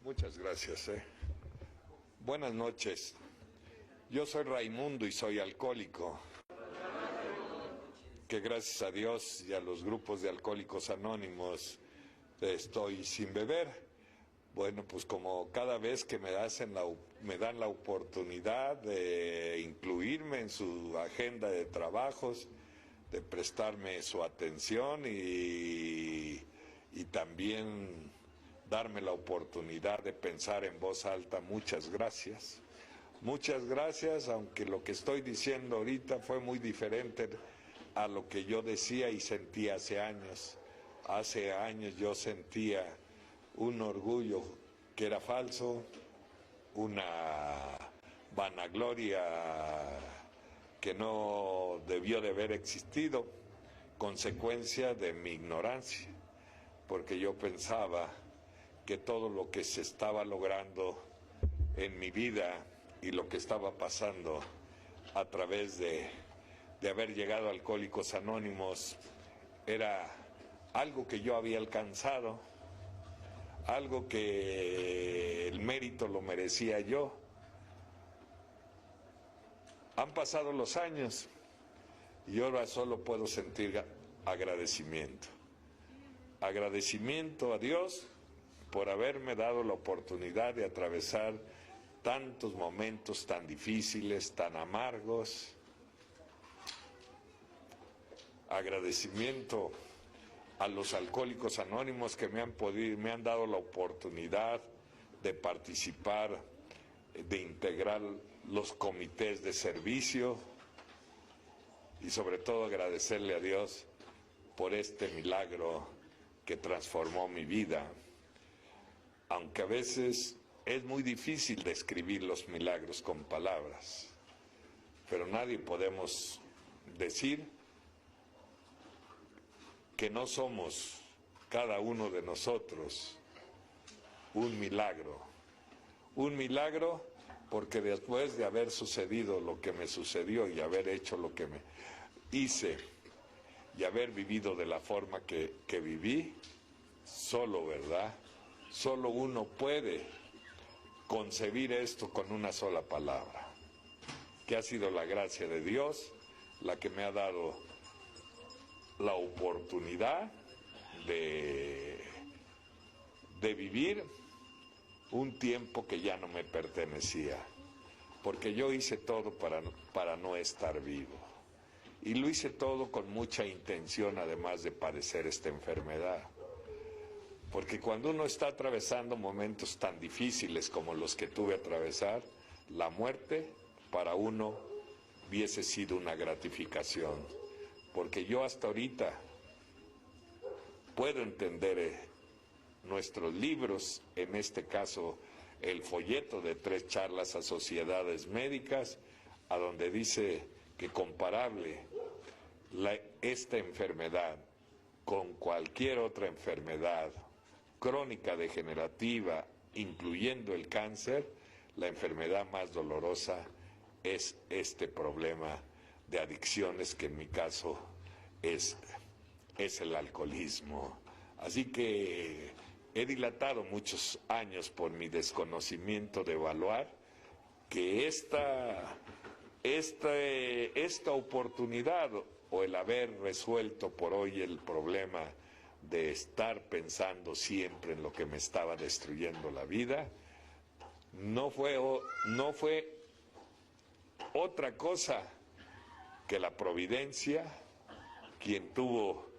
Muchas gracias. Buenas noches. Yo soy Raimundo y soy alcohólico. Que gracias a Dios y a los grupos de Alcohólicos Anónimos estoy sin beber. Bueno, pues como cada vez que me dan la oportunidad de incluirme en su agenda de trabajos, de prestarme su atención y también darme la oportunidad de pensar en voz alta, muchas gracias. Muchas gracias, aunque lo que estoy diciendo ahorita fue muy diferente a lo que yo decía y sentía hace años. Hace años yo sentía un orgullo que era falso, una vanagloria que no debió de haber existido, consecuencia de mi ignorancia, porque yo pensaba que todo lo que se estaba logrando en mi vida y lo que estaba pasando a través de haber llegado a Alcohólicos Anónimos era algo que yo había alcanzado, algo que el mérito lo merecía yo. Han pasado los años y ahora solo puedo sentir agradecimiento. Agradecimiento a Dios por haberme dado la oportunidad de atravesar tantos momentos tan difíciles, tan amargos. Agradecimiento a los Alcohólicos Anónimos que me han dado la oportunidad de participar, de integrar los comités de servicio y sobre todo agradecerle a Dios por este milagro que transformó mi vida. Aunque a veces es muy difícil describir los milagros con palabras, pero nadie podemos decir que no somos cada uno de nosotros un milagro. Un milagro porque después de haber sucedido lo que me sucedió y haber hecho lo que me hice y haber vivido de la forma que viví, solo, ¿verdad? Solo uno puede concebir esto con una sola palabra, que ha sido la gracia de Dios la que me ha dado la oportunidad de vivir un tiempo que ya no me pertenecía, porque yo hice todo para no estar vivo, y lo hice todo con mucha intención, además de padecer esta enfermedad. Porque cuando uno está atravesando momentos tan difíciles como los que tuve que atravesar, la muerte para uno hubiese sido una gratificación. Porque yo hasta ahorita puedo entender nuestros libros, en este caso el folleto de 3 charlas a sociedades médicas, a donde dice que comparable esta enfermedad con cualquier otra enfermedad crónica degenerativa, incluyendo el cáncer, la enfermedad más dolorosa es este problema de adicciones, que en mi caso es el alcoholismo. Así que he dilatado muchos años por mi desconocimiento de evaluar que esta oportunidad o el haber resuelto por hoy el problema de estar pensando siempre en lo que me estaba destruyendo la vida, no fue otra cosa que la providencia, quien tuvo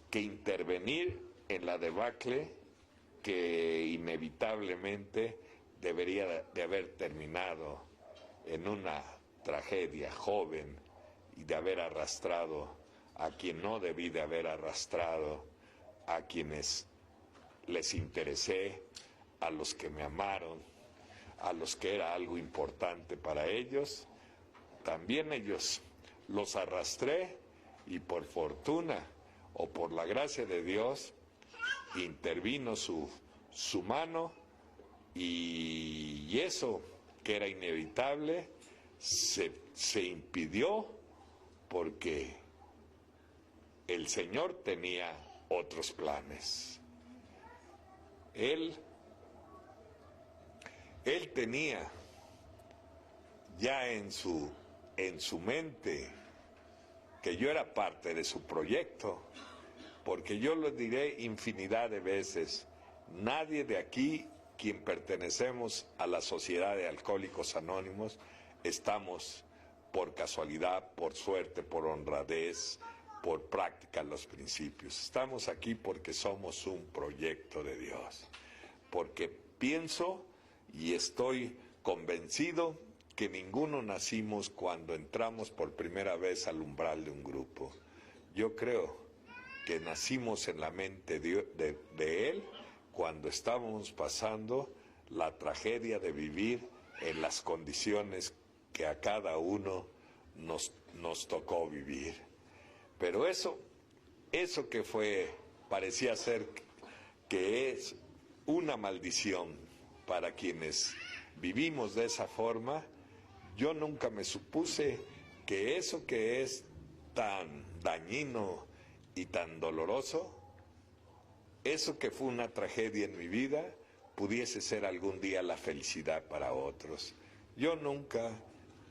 que intervenir en la debacle que inevitablemente debería de haber terminado en una tragedia joven y de haber arrastrado a quien no debí de haber arrastrado, a quienes les interesé, a los que me amaron, a los que era algo importante para ellos. También ellos los arrastré y por fortuna o por la gracia de Dios intervino su mano y eso que era inevitable se impidió porque el Señor tenía otros planes. Él Él tenía ya en su mente que yo era parte de su proyecto, porque yo lo diré infinidad de veces, nadie de aquí, quien pertenecemos a la Sociedad de Alcohólicos Anónimos, estamos por casualidad, por suerte, por honradez, por práctica los principios. Estamos aquí porque somos un proyecto de Dios, porque pienso y estoy convencido que ninguno nacimos cuando entramos por primera vez al umbral de un grupo. Yo creo que nacimos en la mente de Él cuando estábamos pasando la tragedia de vivir en las condiciones que a cada uno nos tocó vivir. Pero eso que parecía ser que es una maldición para quienes vivimos de esa forma, yo nunca me supuse que eso que es tan dañino y tan doloroso, eso que fue una tragedia en mi vida, pudiese ser algún día la felicidad para otros. Yo nunca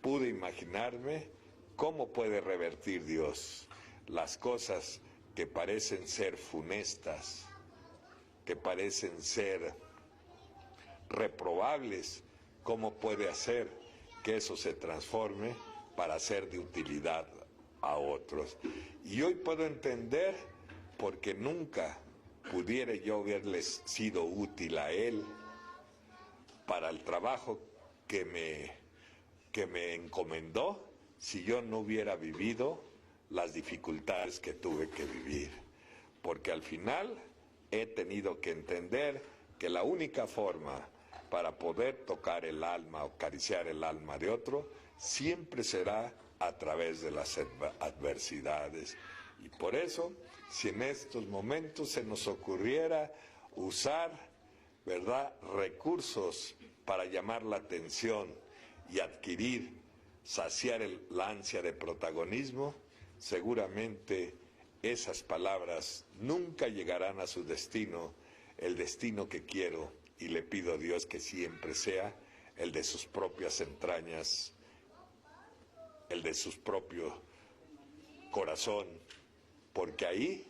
pude imaginarme cómo puede revertir Dios las cosas que parecen ser funestas, que parecen ser reprobables, cómo puede hacer que eso se transforme para ser de utilidad a otros. Y hoy puedo entender porque nunca pudiera yo haberles sido útil a Él para el trabajo que me encomendó si yo no hubiera vivido las dificultades que tuve que vivir. Porque al final he tenido que entender que la única forma para poder tocar el alma o acariciar el alma de otro siempre será a través de las adversidades. Y por eso, si en estos momentos se nos ocurriera usar, ¿verdad?, recursos para llamar la atención y adquirir, saciar la ansia de protagonismo, seguramente esas palabras nunca llegarán a su destino, el destino que quiero y le pido a Dios que siempre sea el de sus propias entrañas, el de su propio corazón, porque ahí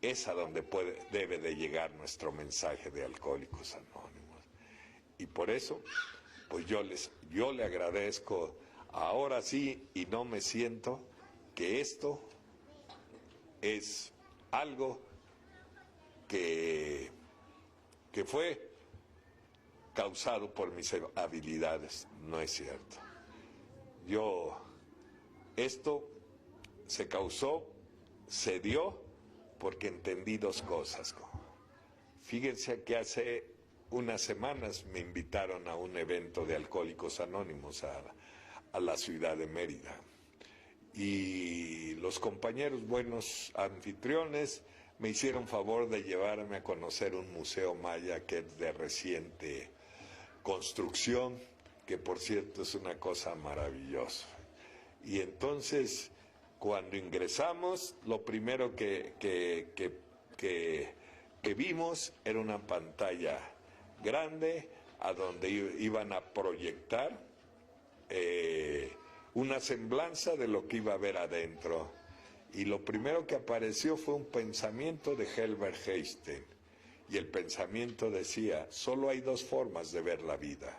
es a donde debe de llegar nuestro mensaje de Alcohólicos Anónimos. Y por eso, pues yo le agradezco ahora sí, y no me siento que esto es algo que fue causado por mis habilidades. No es cierto. Esto se dio porque entendí dos cosas. Fíjense que hace unas semanas me invitaron a un evento de Alcohólicos Anónimos a la ciudad de Mérida. Y los compañeros buenos anfitriones me hicieron favor de llevarme a conocer un museo maya que es de reciente construcción, que por cierto es una cosa maravillosa. Y entonces, cuando ingresamos, lo primero que vimos era una pantalla grande a donde iban a proyectar una semblanza de lo que iba a haber adentro. Y lo primero que apareció fue un pensamiento de Albert Einstein. Y el pensamiento decía, solo hay dos formas de ver la vida: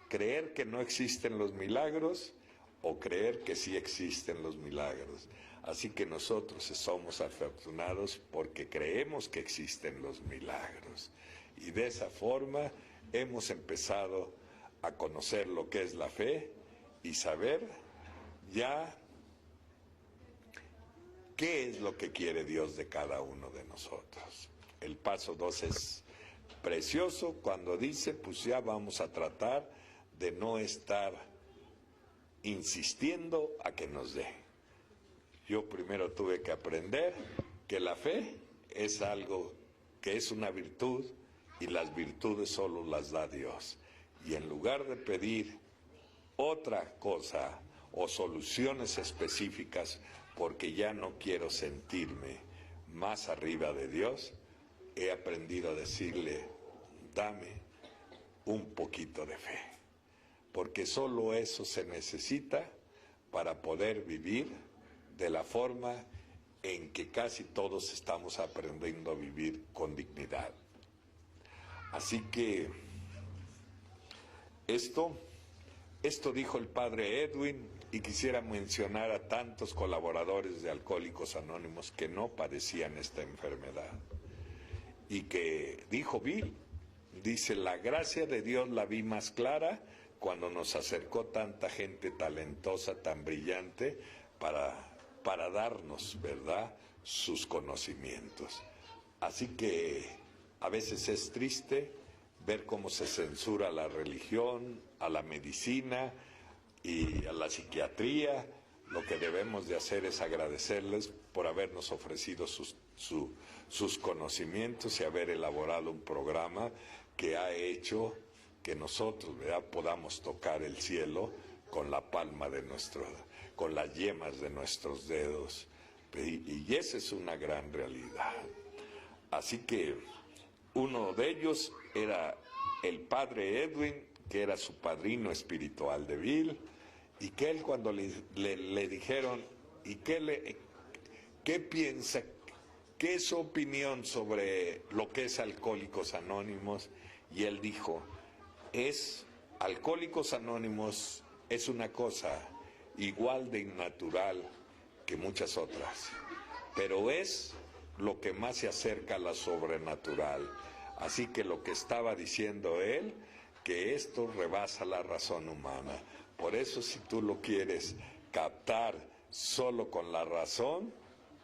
creer que no existen los milagros o creer que sí existen los milagros. Así que nosotros somos afortunados porque creemos que existen los milagros. Y de esa forma hemos empezado a conocer lo que es la fe y saber ya qué es lo que quiere Dios de cada uno de nosotros. El paso 2 es precioso cuando dice, pues ya vamos a tratar de no estar insistiendo a que nos dé. Yo primero tuve que aprender que la fe es algo que es una virtud y las virtudes solo las da Dios. Y en lugar de pedir otra cosa o soluciones específicas porque ya no quiero sentirme más arriba de Dios, he aprendido a decirle, dame un poquito de fe, porque solo eso se necesita para poder vivir de la forma en que casi todos estamos aprendiendo a vivir con dignidad. Así que esto dijo el padre Edwin, y quisiera mencionar a tantos colaboradores de Alcohólicos Anónimos que no padecían esta enfermedad. Y que dijo Bill, dice, la gracia de Dios la vi más clara cuando nos acercó tanta gente talentosa, tan brillante, para darnos, ¿verdad?, sus conocimientos. Así que a veces es triste ver cómo se censura a la religión, a la medicina y a la psiquiatría. Lo que debemos de hacer es agradecerles por habernos ofrecido sus conocimientos y haber elaborado un programa que ha hecho que nosotros, ¿verdad?, podamos tocar el cielo con la palma de con las yemas de nuestros dedos. Y esa es una gran realidad. Así que uno de ellos era el padre Edwin, que era su padrino espiritual de Bill, y que él cuando le dijeron, ¿y qué piensa, qué es su opinión sobre lo que es Alcohólicos Anónimos? Y él dijo, Alcohólicos Anónimos es una cosa igual de innatural que muchas otras, pero es lo que más se acerca a la sobrenatural. Así que lo que estaba diciendo él, que esto rebasa la razón humana. Por eso, si tú lo quieres captar solo con la razón,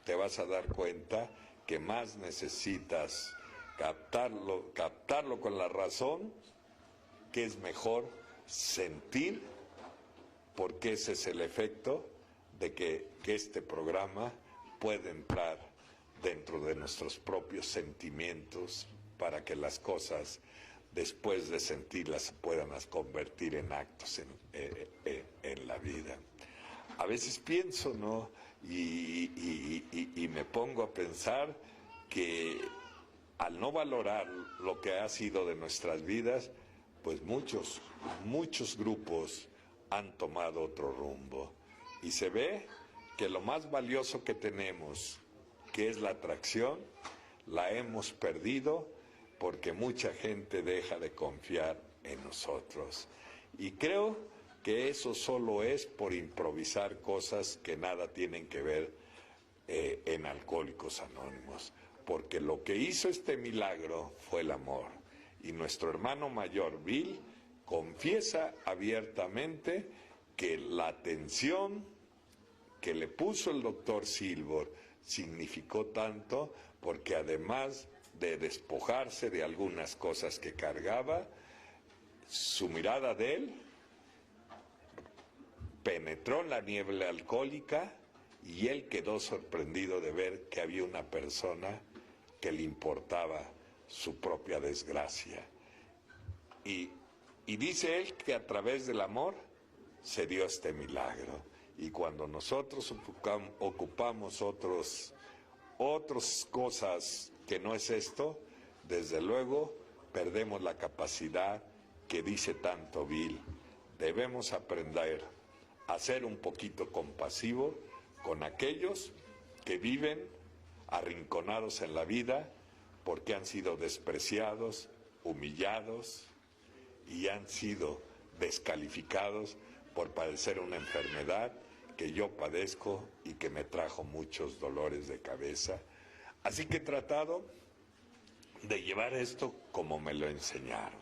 te vas a dar cuenta que más necesitas captarlo con la razón, que es mejor sentir, porque ese es el efecto de que este programa puede entrar dentro de nuestros propios sentimientos para que las cosas, después de sentirlas, se puedan convertir en actos en la vida. A veces pienso, ¿no?, y me pongo a pensar que al no valorar lo que ha sido de nuestras vidas, pues muchos grupos han tomado otro rumbo. Y se ve que lo más valioso que tenemos, que es la atracción, la hemos perdido porque mucha gente deja de confiar en nosotros. Y creo que eso solo es por improvisar cosas que nada tienen que ver en Alcohólicos Anónimos. Porque lo que hizo este milagro fue el amor. Y nuestro hermano mayor, Bill, confiesa abiertamente que la atención que le puso el doctor Silver significó tanto, porque además de despojarse de algunas cosas que cargaba, su mirada de él penetró en la niebla alcohólica y él quedó sorprendido de ver que había una persona que le importaba su propia desgracia. Y dice él que a través del amor se dio este milagro. Y cuando nosotros ocupamos otras cosas que no es esto, desde luego perdemos la capacidad que dice tanto Bill. Debemos aprender a ser un poquito compasivo con aquellos que viven arrinconados en la vida porque han sido despreciados, humillados y han sido descalificados por padecer una enfermedad que yo padezco y que me trajo muchos dolores de cabeza. Así que he tratado de llevar esto como me lo enseñaron.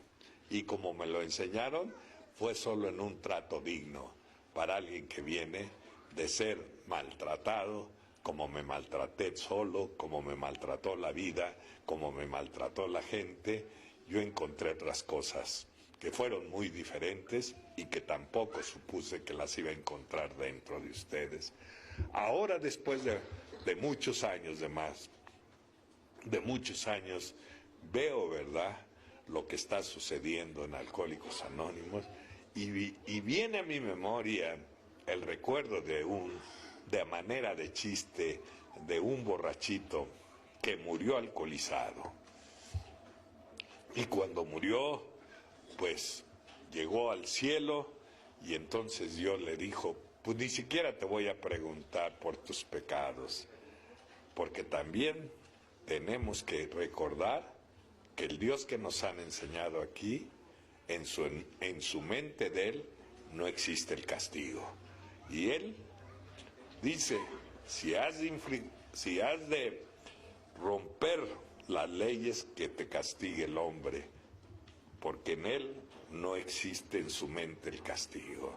Y como me lo enseñaron fue solo en un trato digno para alguien que viene de ser maltratado, como me maltraté solo, como me maltrató la vida, como me maltrató la gente. Yo encontré otras cosas que fueron muy diferentes y que tampoco supuse que las iba a encontrar dentro de ustedes. Ahora, después de muchos años de muchos años, veo, ¿verdad?, lo que está sucediendo en Alcohólicos Anónimos y viene a mi memoria el recuerdo de manera de chiste, de un borrachito que murió alcoholizado. Y cuando murió, pues llegó al cielo y entonces Dios le dijo, pues ni siquiera te voy a preguntar por tus pecados, porque también tenemos que recordar que el Dios que nos han enseñado aquí, en su mente de Él, no existe el castigo. Y Él dice, si has de romper las leyes, que te castigue el hombre, porque en Él no existe en su mente el castigo.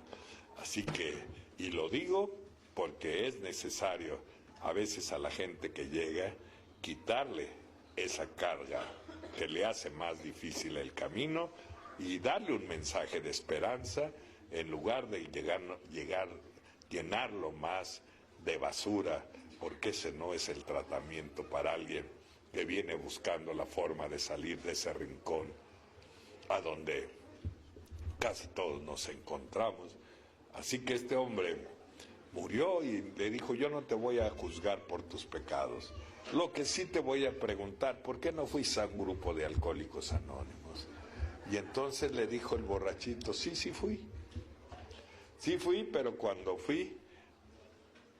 Así que, y lo digo porque es necesario a veces a la gente que llega quitarle esa carga que le hace más difícil el camino y darle un mensaje de esperanza en lugar de llenarlo más de basura, porque ese no es el tratamiento para alguien que viene buscando la forma de salir de ese rincón a donde casi todos nos encontramos. Así que este hombre murió y le dijo, yo no te voy a juzgar por tus pecados. Lo que sí te voy a preguntar, ¿por qué no fuiste a un grupo de alcohólicos anónimos? Y entonces le dijo el borrachito, sí fui. Sí fui, pero cuando fui,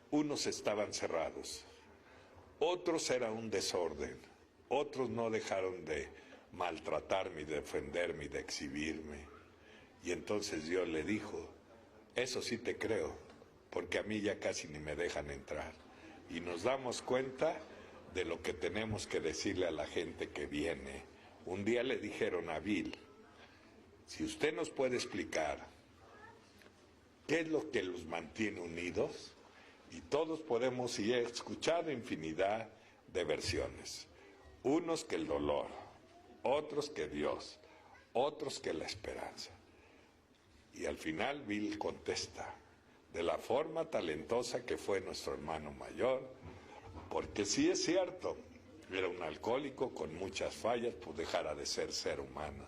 unos estaban cerrados, otros era un desorden, otros no dejaron de maltratarme y de ofenderme y de exhibirme. Y entonces Dios le dijo, eso sí te creo, porque a mí ya casi ni me dejan entrar. Y nos damos cuenta de lo que tenemos que decirle a la gente que viene. Un día le dijeron a Bill, si usted nos puede explicar qué es lo que los mantiene unidos, y todos podemos, y he escuchado infinidad de versiones, unos que el dolor, otros que Dios, otros que la esperanza. Y al final Bill contesta, de la forma talentosa que fue nuestro hermano mayor, porque sí es cierto, era un alcohólico con muchas fallas, pues dejara de ser humano,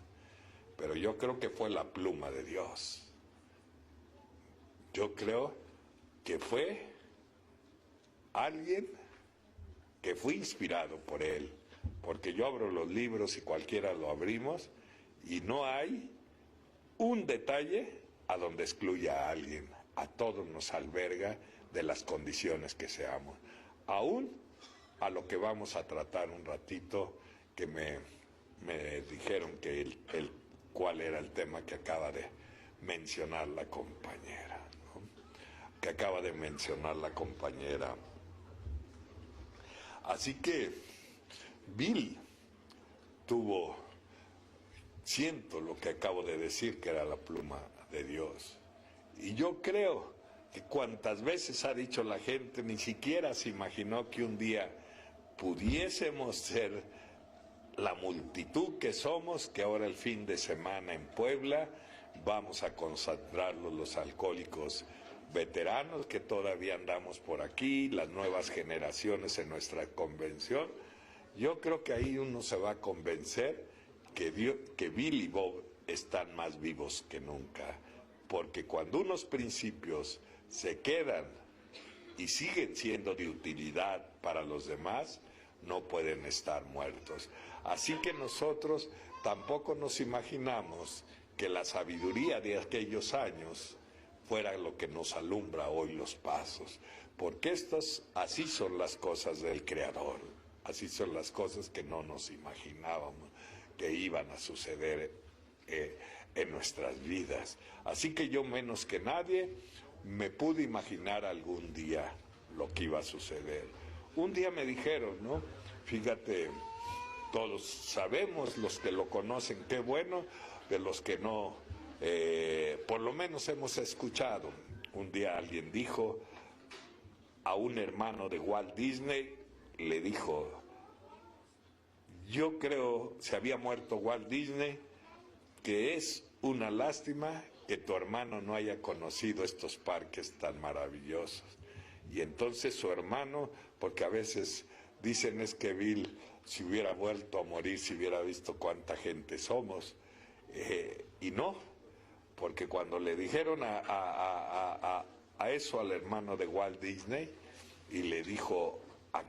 pero yo creo que fue la pluma de Dios. Yo creo que fue alguien que fue inspirado por Él, porque yo abro los libros y cualquiera lo abrimos y no hay un detalle a donde excluya a alguien. A todos nos alberga de las condiciones que seamos. Aún a lo que vamos a tratar un ratito, que me dijeron que cuál era el tema que acaba de mencionar la compañera, ¿no? Que acaba de mencionar la compañera. Así que Bill siento lo que acabo de decir, que era la pluma de Dios. Y yo creo que cuantas veces ha dicho la gente, ni siquiera se imaginó que un día pudiésemos ser la multitud que somos, que ahora el fin de semana en Puebla vamos a concentrarlos los alcohólicos veteranos que todavía andamos por aquí, las nuevas generaciones en nuestra convención. Yo creo que ahí uno se va a convencer que Bill y Bob están más vivos que nunca, porque cuando unos principios se quedan y siguen siendo de utilidad para los demás, no pueden estar muertos. Así que nosotros tampoco nos imaginamos que la sabiduría de aquellos años fuera lo que nos alumbra hoy los pasos, porque así son las cosas del Creador, así son las cosas que no nos imaginábamos que iban a suceder en nuestras vidas. Así que yo menos que nadie me pude imaginar algún día lo que iba a suceder. Un día me dijeron, ¿no? Fíjate, todos sabemos, los que lo conocen, qué bueno, de los que no, por lo menos hemos escuchado. Un día alguien dijo a un hermano de Walt Disney, le dijo, yo creo, se había muerto Walt Disney, que es una lástima que tu hermano no haya conocido estos parques tan maravillosos. Y entonces su hermano, porque a veces dicen es que Bill, si hubiera vuelto a morir, si hubiera visto cuánta gente somos, y no, porque cuando le dijeron a eso al hermano de Walt Disney, y le dijo al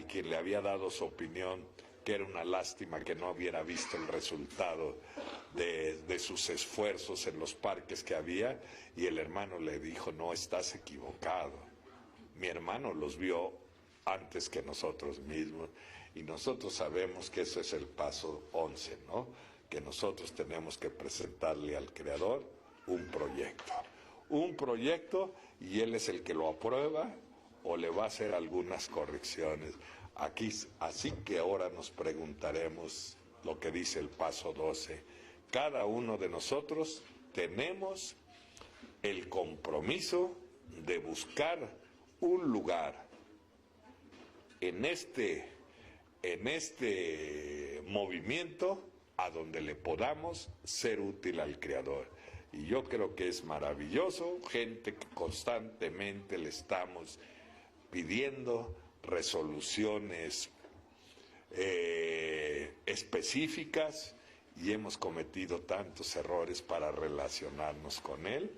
quien le había dado su opinión que era una lástima que no hubiera visto el resultado de sus esfuerzos en los parques que había, y el hermano le dijo: no, estás equivocado. Mi hermano los vio antes que nosotros mismos, y nosotros sabemos que eso es el paso 11, ¿no? Que nosotros tenemos que presentarle al Creador un proyecto, y Él es el que lo aprueba o le va a hacer algunas correcciones. Aquí, así que ahora nos preguntaremos lo que dice el paso 12. Cada uno de nosotros tenemos el compromiso de buscar un lugar en este movimiento a donde le podamos ser útil al Creador. Y yo creo que es maravilloso, gente que constantemente le estamos pidiendo resoluciones específicas, y hemos cometido tantos errores para relacionarnos con Él,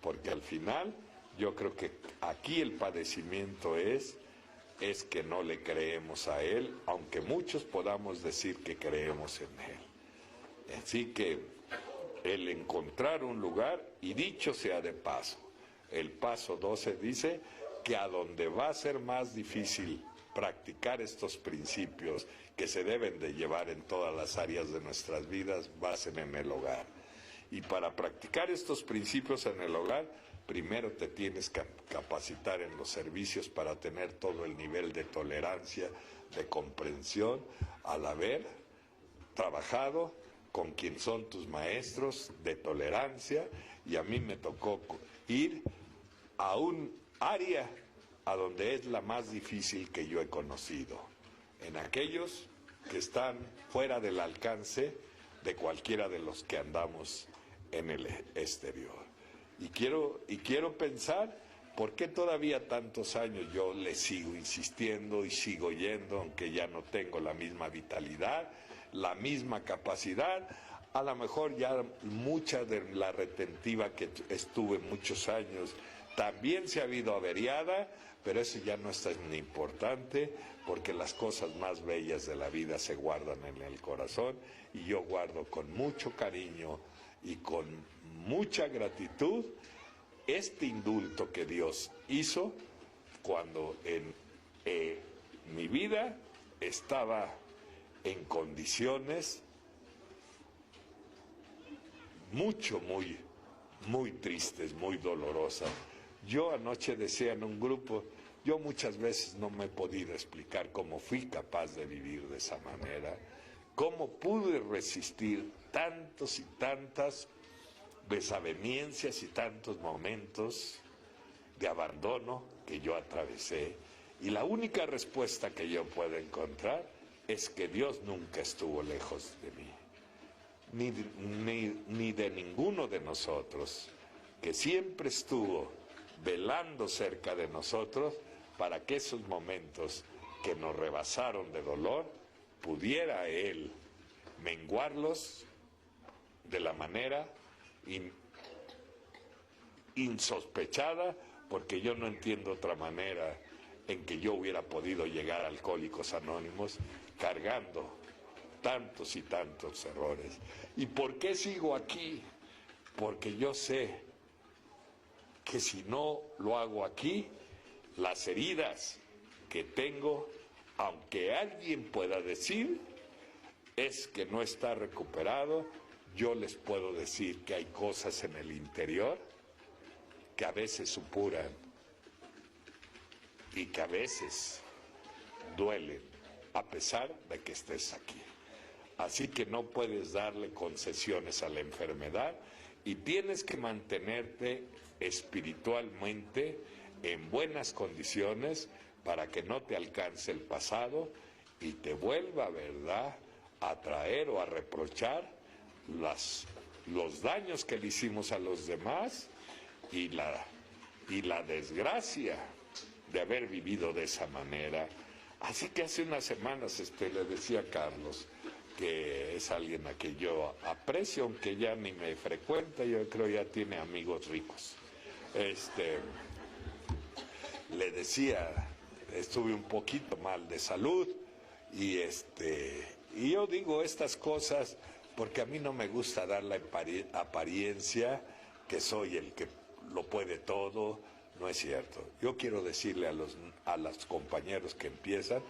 porque al final yo creo que aquí el padecimiento es que no le creemos a Él, aunque muchos podamos decir que creemos en Él. Así que el encontrar un lugar, y dicho sea de paso, el paso 12 dice que a donde va a ser más difícil practicar estos principios que se deben de llevar en todas las áreas de nuestras vidas, va a ser en el hogar. Y para practicar estos principios en el hogar, primero te tienes que capacitar en los servicios para tener todo el nivel de tolerancia, de comprensión, al haber trabajado con quien son tus maestros de tolerancia. Y a mí me tocó ir a un área a donde es la más difícil que yo he conocido, en aquellos que están fuera del alcance de cualquiera de los que andamos en el exterior. Y quiero pensar por qué todavía tantos años yo le sigo insistiendo y sigo yendo, aunque ya no tengo la misma vitalidad, la misma capacidad. A lo mejor ya mucha de la retentiva que estuve muchos años también se ha habido averiada, pero eso ya no es tan importante, porque las cosas más bellas de la vida se guardan en el corazón, y yo guardo con mucho cariño y con mucha gratitud este indulto que Dios hizo cuando en mi vida estaba en condiciones muy tristes, muy dolorosas. Yo anoche decía en un grupo, yo muchas veces no me he podido explicar cómo fui capaz de vivir de esa manera, cómo pude resistir tantos y tantas desavenencias y tantos momentos de abandono que yo atravesé. Y la única respuesta que yo puedo encontrar es que Dios nunca estuvo lejos de mí, ni de ninguno de nosotros, que siempre estuvo velando cerca de nosotros para que esos momentos que nos rebasaron de dolor, pudiera Él menguarlos de la manera insospechada, porque yo no entiendo otra manera en que yo hubiera podido llegar a Alcohólicos Anónimos cargando tantos y tantos errores. ¿Y por qué sigo aquí? Porque yo sé que si no lo hago aquí, las heridas que tengo, aunque alguien pueda decir es que no está recuperado, yo les puedo decir que hay cosas en el interior que a veces supuran y que a veces duelen, a pesar de que estés aquí. Así que no puedes darle concesiones a la enfermedad, y tienes que mantenerte espiritualmente en buenas condiciones para que no te alcance el pasado y te vuelva, ¿verdad?, a traer o a reprochar los daños que le hicimos a los demás y la desgracia de haber vivido de esa manera. Así que hace unas semanas le decía a Carlos, que es alguien a quien yo aprecio, aunque ya ni me frecuenta, yo creo ya tiene amigos ricos. Le decía, estuve un poquito mal de salud Y yo digo estas cosas porque a mí no me gusta dar la apariencia que soy el que lo puede todo. No es cierto. Yo quiero decirle a los compañeros que empiezan,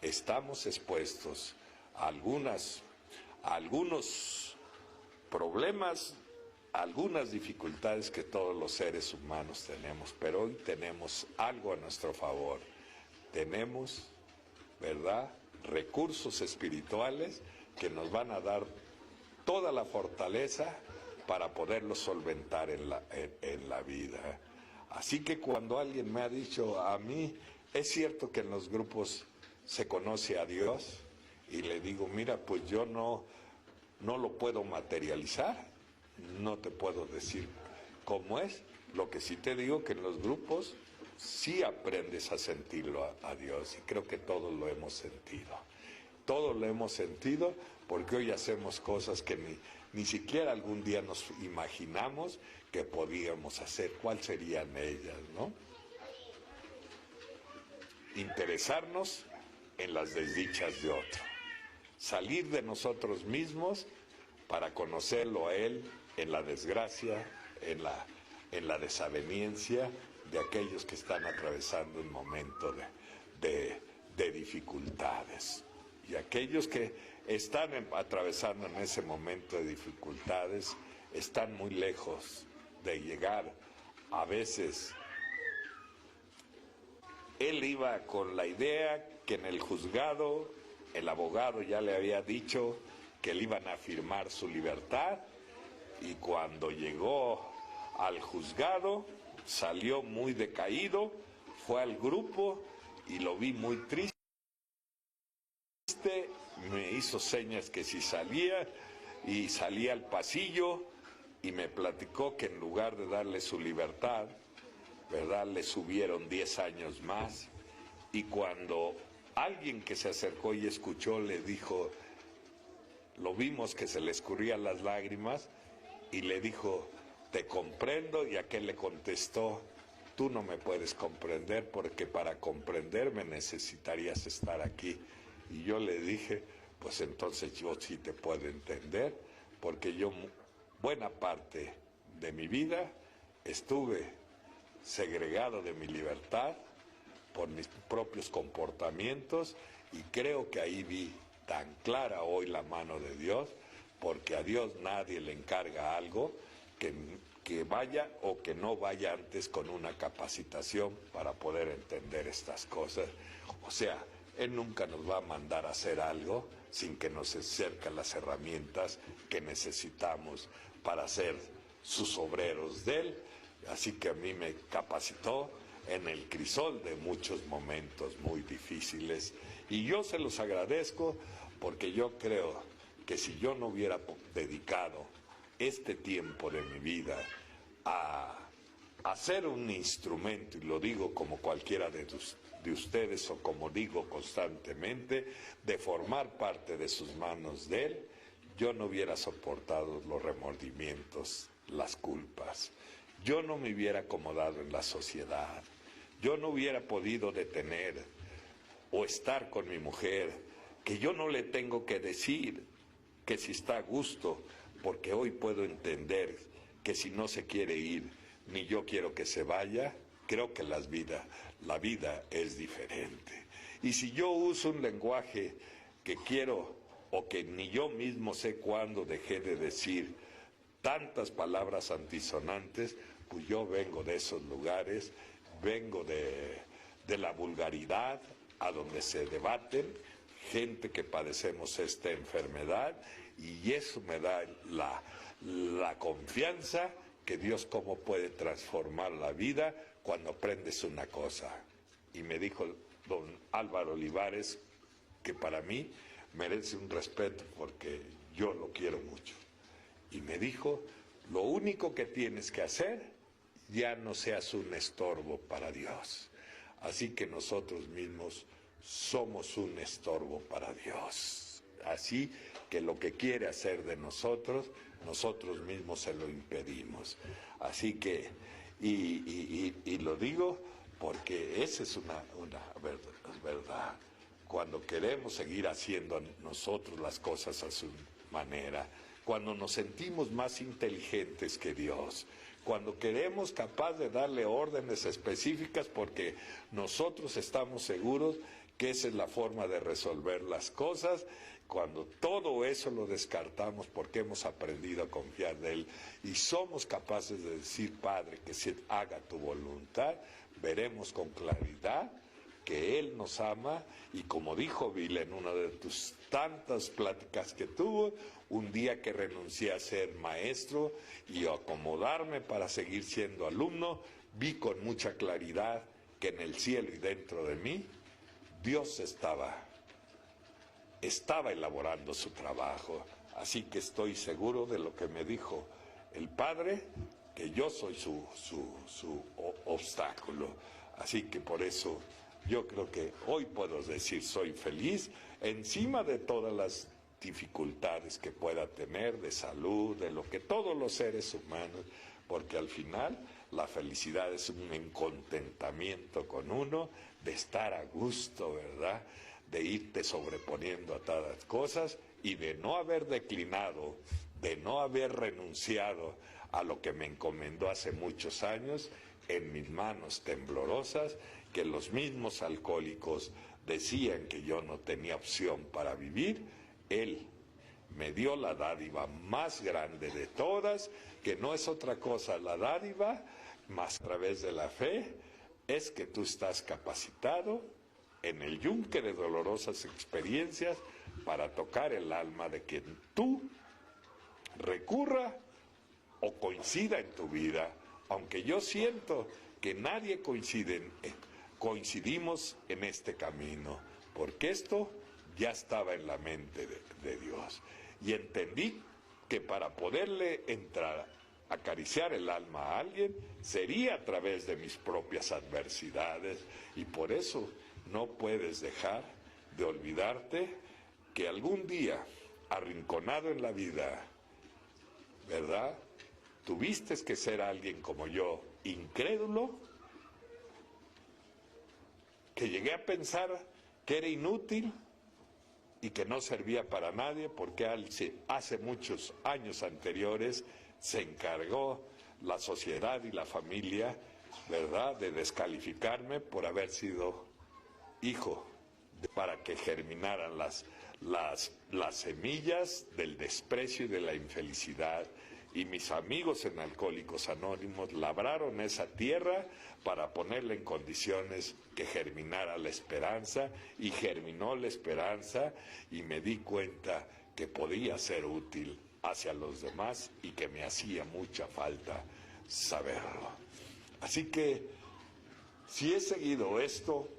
estamos expuestos a algunos problemas, algunas dificultades que todos los seres humanos tenemos, pero hoy tenemos algo a nuestro favor. Tenemos, ¿verdad?, recursos espirituales que nos van a dar toda la fortaleza para poderlo solventar en la vida. Así que cuando alguien me ha dicho a mí, es cierto que en los grupos se conoce a Dios, y le digo, mira, pues yo no lo puedo materializar, no te puedo decir cómo es, lo que sí te digo que en los grupos sí aprendes a sentirlo a Dios, y creo que todos lo hemos sentido. Todos lo hemos sentido porque hoy hacemos cosas que ni siquiera algún día nos imaginamos que podíamos hacer. ¿Cuáles serían ellas, no? Interesarnos en las desdichas de otro. Salir de nosotros mismos para conocerlo a Él en la desgracia, en la desaveniencia de aquellos que están atravesando un momento de dificultades. Y aquellos que están atravesando en ese momento de dificultades están muy lejos de llegar. A veces él iba con la idea que en el juzgado el abogado ya le había dicho que le iban a firmar su libertad, y cuando llegó al juzgado salió muy decaído, fue al grupo y lo vi muy triste. Me hizo señas que si salía, y salía al pasillo y me platicó que en lugar de darle su libertad, ¿verdad?, le subieron 10 años más. Y cuando alguien que se acercó y escuchó le dijo, lo vimos que se le escurrían las lágrimas, y le dijo, te comprendo, y aquel le contestó, tú no me puedes comprender porque para comprenderme necesitarías estar aquí. Y yo le dije, pues entonces yo sí te puedo entender, porque yo buena parte de mi vida estuve segregado de mi libertad por mis propios comportamientos, y creo que ahí vi tan clara hoy la mano de Dios, porque a Dios nadie le encarga algo que vaya o que no vaya antes con una capacitación para poder entender estas cosas. O sea, Él nunca nos va a mandar a hacer algo sin que nos acerque las herramientas que necesitamos para ser sus obreros de Él. Así que a mí me capacitó en el crisol de muchos momentos muy difíciles, y yo se los agradezco, porque yo creo que si yo no hubiera dedicado este tiempo de mi vida a ser un instrumento, y lo digo como cualquiera de ustedes, o como digo constantemente, de formar parte de sus manos de Él, yo no hubiera soportado los remordimientos, las culpas. Yo no me hubiera acomodado en la sociedad. Yo no hubiera podido detener o estar con mi mujer, que yo no le tengo que decir que si está a gusto, porque hoy puedo entender que si no se quiere ir, ni yo quiero que se vaya. Creo que la vida es diferente. Y si yo uso un lenguaje que quiero, o que ni yo mismo sé cuándo dejé de decir tantas palabras antisonantes, pues yo vengo de esos lugares, vengo de la vulgaridad, a donde se debaten gente que padecemos esta enfermedad, y eso me da la confianza que Dios cómo puede transformar la vida cuando aprendes una cosa. Y me dijo don Álvaro Olivares, que para mí merece un respeto porque yo lo quiero mucho, y me dijo, lo único que tienes que hacer, ya no seas un estorbo para Dios. Así que nosotros mismos somos un estorbo para Dios. Así que lo que quiere hacer de nosotros, nosotros mismos se lo impedimos. Así que, y lo digo porque esa es una verdad. cuando queremos seguir haciendo nosotros las cosas a su manera, cuando nos sentimos más inteligentes que Dios, cuando queremos capaz de darle órdenes específicas porque nosotros estamos seguros que esa es la forma de resolver las cosas, cuando todo eso lo descartamos porque hemos aprendido a confiar de Él y somos capaces de decir, Padre, que se haga tu voluntad, veremos con claridad que Él nos ama y como dijo Bill en una de tus tantas pláticas que tuvo, un día que renuncié a ser maestro y a acomodarme para seguir siendo alumno, vi con mucha claridad que en el cielo y dentro de mí, Dios estaba elaborando su trabajo. Así que estoy seguro de lo que me dijo el Padre, que yo soy su obstáculo. Así que por eso yo creo que hoy puedo decir soy feliz encima de todas las dificultades que pueda tener de salud, de lo que todos los seres humanos, porque al final la felicidad es un contentamiento con uno, de estar a gusto, ¿verdad? De irte sobreponiendo a todas las cosas y de no haber declinado, de no haber renunciado a lo que me encomendó hace muchos años en mis manos temblorosas, que los mismos alcohólicos decían que yo no tenía opción para vivir. Él me dio la dádiva más grande de todas, que no es otra cosa la dádiva, más a través de la fe, es que tú estás capacitado en el yunque de dolorosas experiencias para tocar el alma de quien tú recurra o coincida en tu vida, aunque yo siento que nadie coincidimos en este camino, porque esto ya estaba en la mente de Dios. Y entendí que para poderle entrar, acariciar el alma a alguien, sería a través de mis propias adversidades, y por eso no puedes dejar de olvidarte que algún día, arrinconado en la vida, ¿verdad?, tuviste que ser alguien como yo, incrédulo, que llegué a pensar que era inútil y que no servía para nadie, porque hace muchos años anteriores se encargó la sociedad y la familia, ¿verdad?, de descalificarme por haber sido hijo, para que germinaran las semillas del desprecio y de la infelicidad. Y mis amigos en Alcohólicos Anónimos labraron esa tierra para ponerla en condiciones que germinara la esperanza, y germinó la esperanza, y me di cuenta que podía ser útil hacia los demás y que me hacía mucha falta saberlo. Así que, si he seguido esto,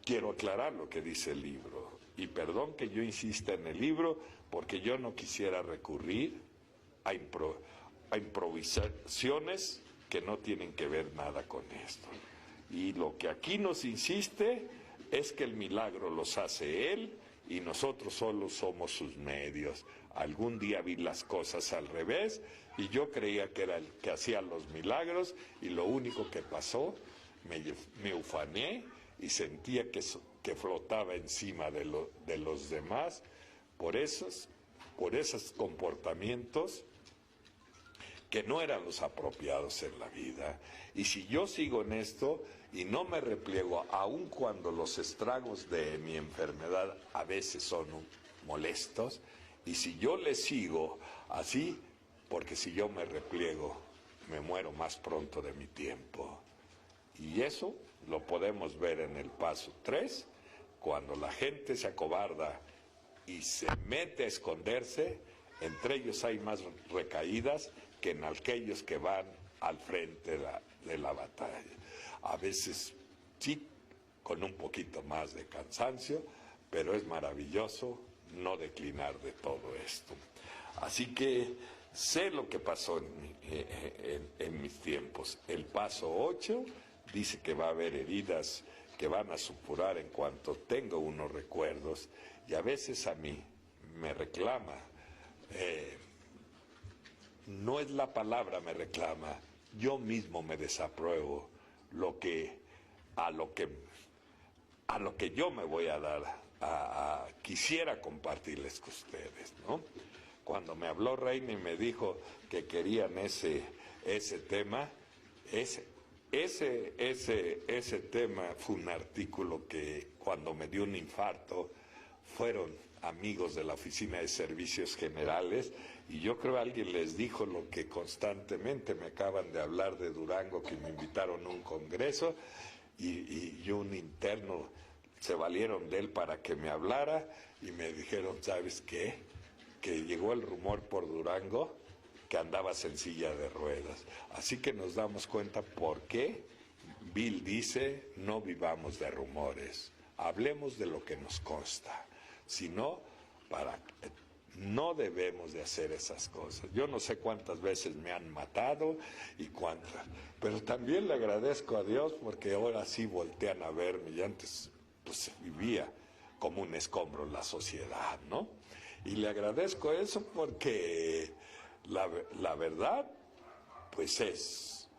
quiero aclarar lo que dice el libro, y perdón que yo insista en el libro, porque yo no quisiera recurrir a improvisaciones que no tienen que ver nada con esto. Y lo que aquí nos insiste es que el milagro los hace Él y nosotros solo somos sus medios. Algún día vi las cosas al revés y yo creía que era el que hacía los milagros, y lo único que pasó, me ufané y sentía que flotaba encima de los demás por esos comportamientos que no eran los apropiados en la vida. Y si yo sigo en esto y no me repliego, aun cuando los estragos de mi enfermedad a veces son molestos, y si yo le sigo así, porque si yo me repliego, me muero más pronto de mi tiempo. Y eso lo podemos ver en el paso 3, cuando la gente se acobarda y se mete a esconderse, entre ellos hay más recaídas que en aquellos que van al frente de la batalla. A veces sí, con un poquito más de cansancio, pero es maravilloso no declinar de todo esto. Así que sé lo que pasó en mis tiempos. El paso 8 dice que va a haber heridas que van a supurar en cuanto tengo unos recuerdos, y a veces a mí me reclama, no es la palabra me reclama, yo mismo me desapruebo a lo que yo me voy a dar quisiera compartirles con ustedes, ¿no? Cuando me habló Reina y me dijo que querían ese tema, ese tema fue un artículo que cuando me dio un infarto fueron amigos de la Oficina de Servicios Generales y yo creo que alguien les dijo lo que constantemente me acaban de hablar de Durango, que me invitaron a un congreso y un interno se valieron de él para que me hablara y me dijeron, ¿sabes qué? Que llegó el rumor por Durango que andabas en silla de ruedas. Así que nos damos cuenta por qué Bill dice, no vivamos de rumores, hablemos de lo que nos consta. Si no, no debemos de hacer esas cosas. Yo no sé cuántas veces me han matado y cuántas, pero también le agradezco a Dios porque ahora sí voltean a verme y antes pues vivía como un escombro en la sociedad, ¿no? Y le agradezco eso porque la verdad, pues es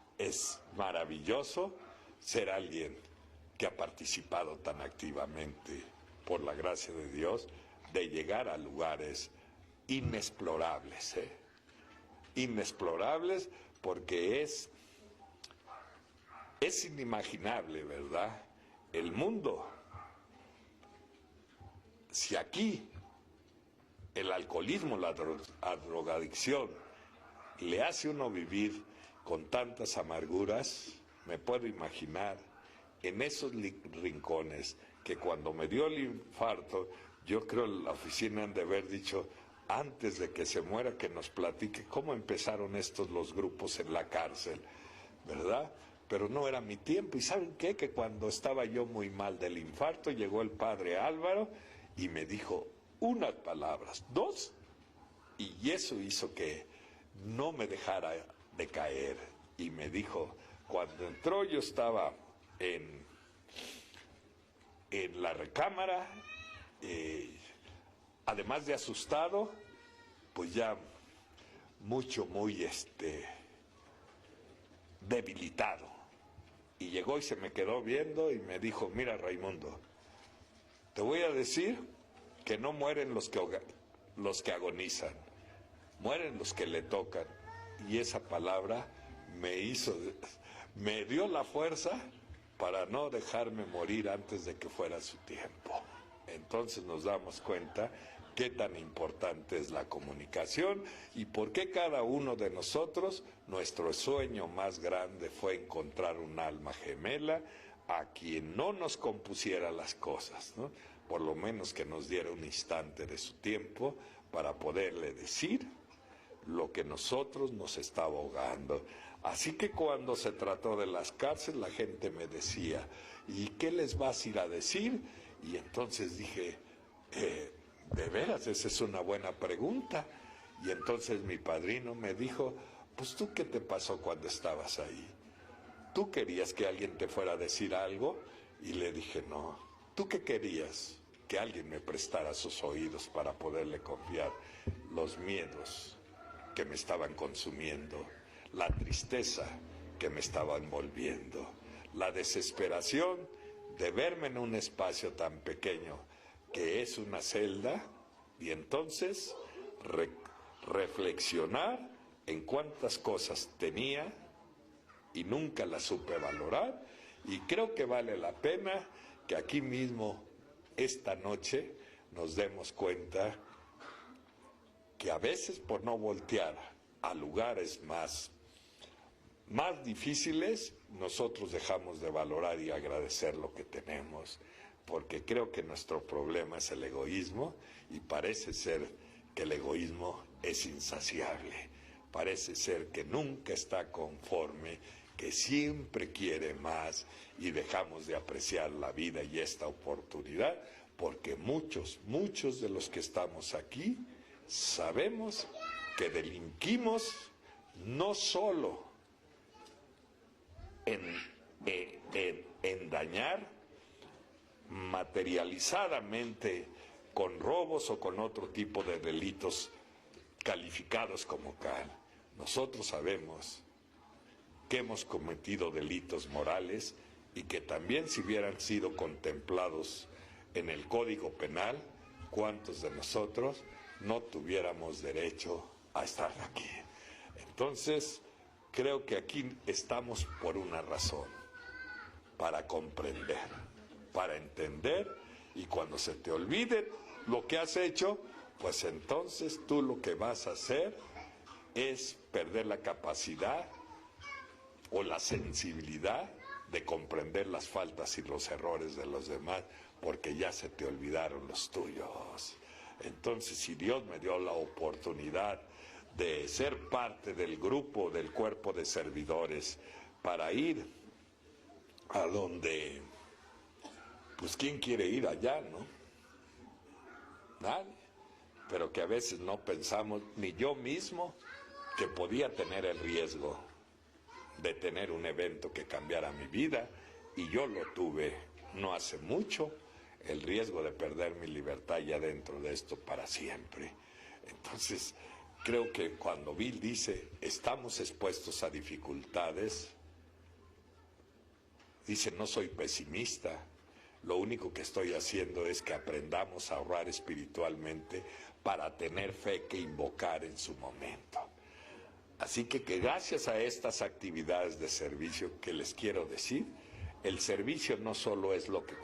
maravilloso ser alguien que ha participado tan activamente, por la gracia de Dios, de llegar a lugares inexplorables, inexplorables porque es inimaginable, ¿verdad? El mundo, si aquí el alcoholismo, la drogadicción, le hace a uno vivir con tantas amarguras, me puedo imaginar en esos rincones que cuando me dio el infarto, yo creo la oficina han de haber dicho, antes de que se muera, que nos platique cómo empezaron los grupos en la cárcel, ¿verdad? Pero no era mi tiempo. ¿Y saben qué? Que cuando estaba yo muy mal del infarto, llegó el padre Álvaro y me dijo unas palabras, dos, y eso hizo que no me dejara de caer. Y me dijo, cuando entró yo estaba en la recámara, además de asustado, pues ya muy debilitado. Y llegó y se me quedó viendo y me dijo, mira Raimundo, te voy a decir que no mueren los que agonizan, mueren los que le tocan. Y esa palabra me dio la fuerza para no dejarme morir antes de que fuera su tiempo. Entonces nos damos cuenta qué tan importante es la comunicación y por qué cada uno de nosotros, nuestro sueño más grande fue encontrar un alma gemela a quien no nos compusiera las cosas, ¿no? Por lo menos que nos diera un instante de su tiempo para poderle decir lo que nosotros nos estaba ahogando. Así que cuando se trató de las cárceles, la gente me decía, ¿y qué les vas a ir a decir? Y entonces dije, de veras, esa es una buena pregunta. Y entonces mi padrino me dijo, pues tú qué te pasó cuando estabas ahí. ¿Tú querías que alguien te fuera a decir algo? Y le dije, no. ¿Tú qué querías? Que alguien me prestara sus oídos para poderle confiar. Los miedos que me estaban consumiendo, la tristeza que me estaba envolviendo, la desesperación de verme en un espacio tan pequeño que es una celda, y entonces reflexionar en cuántas cosas tenía y nunca las supe valorar, y creo que vale la pena que aquí mismo esta noche nos demos cuenta que a veces por no voltear a lugares más difíciles, nosotros dejamos de valorar y agradecer lo que tenemos, porque creo que nuestro problema es el egoísmo y parece ser que el egoísmo es insaciable, parece ser que nunca está conforme, que siempre quiere más y dejamos de apreciar la vida y esta oportunidad, porque muchos de los que estamos aquí sabemos que delinquimos no solo en dañar materializadamente con robos o con otro tipo de delitos calificados como tal. Nosotros sabemos que hemos cometido delitos morales y que también si hubieran sido contemplados en el Código Penal, ¿cuántos de nosotros no tuviéramos derecho a estar aquí? Entonces, creo que aquí estamos por una razón, para comprender, para entender, y cuando se te olvide lo que has hecho, pues entonces tú lo que vas a hacer es perder la capacidad o la sensibilidad de comprender las faltas y los errores de los demás, porque ya se te olvidaron los tuyos. Entonces, si Dios me dio la oportunidad de ser parte del grupo, del cuerpo de servidores, para ir a donde, pues ¿quién quiere ir allá, no? Nadie. Pero que a veces no pensamos, ni yo mismo, que podía tener el riesgo de tener un evento que cambiara mi vida, y yo lo tuve no hace mucho, el riesgo de perder mi libertad ya dentro de esto para siempre. Entonces, creo que cuando Bill dice, estamos expuestos a dificultades, dice, no soy pesimista, lo único que estoy haciendo es que aprendamos a ahorrar espiritualmente para tener fe que invocar en su momento. Así que gracias a estas actividades de servicio que les quiero decir, el servicio no solo es lo que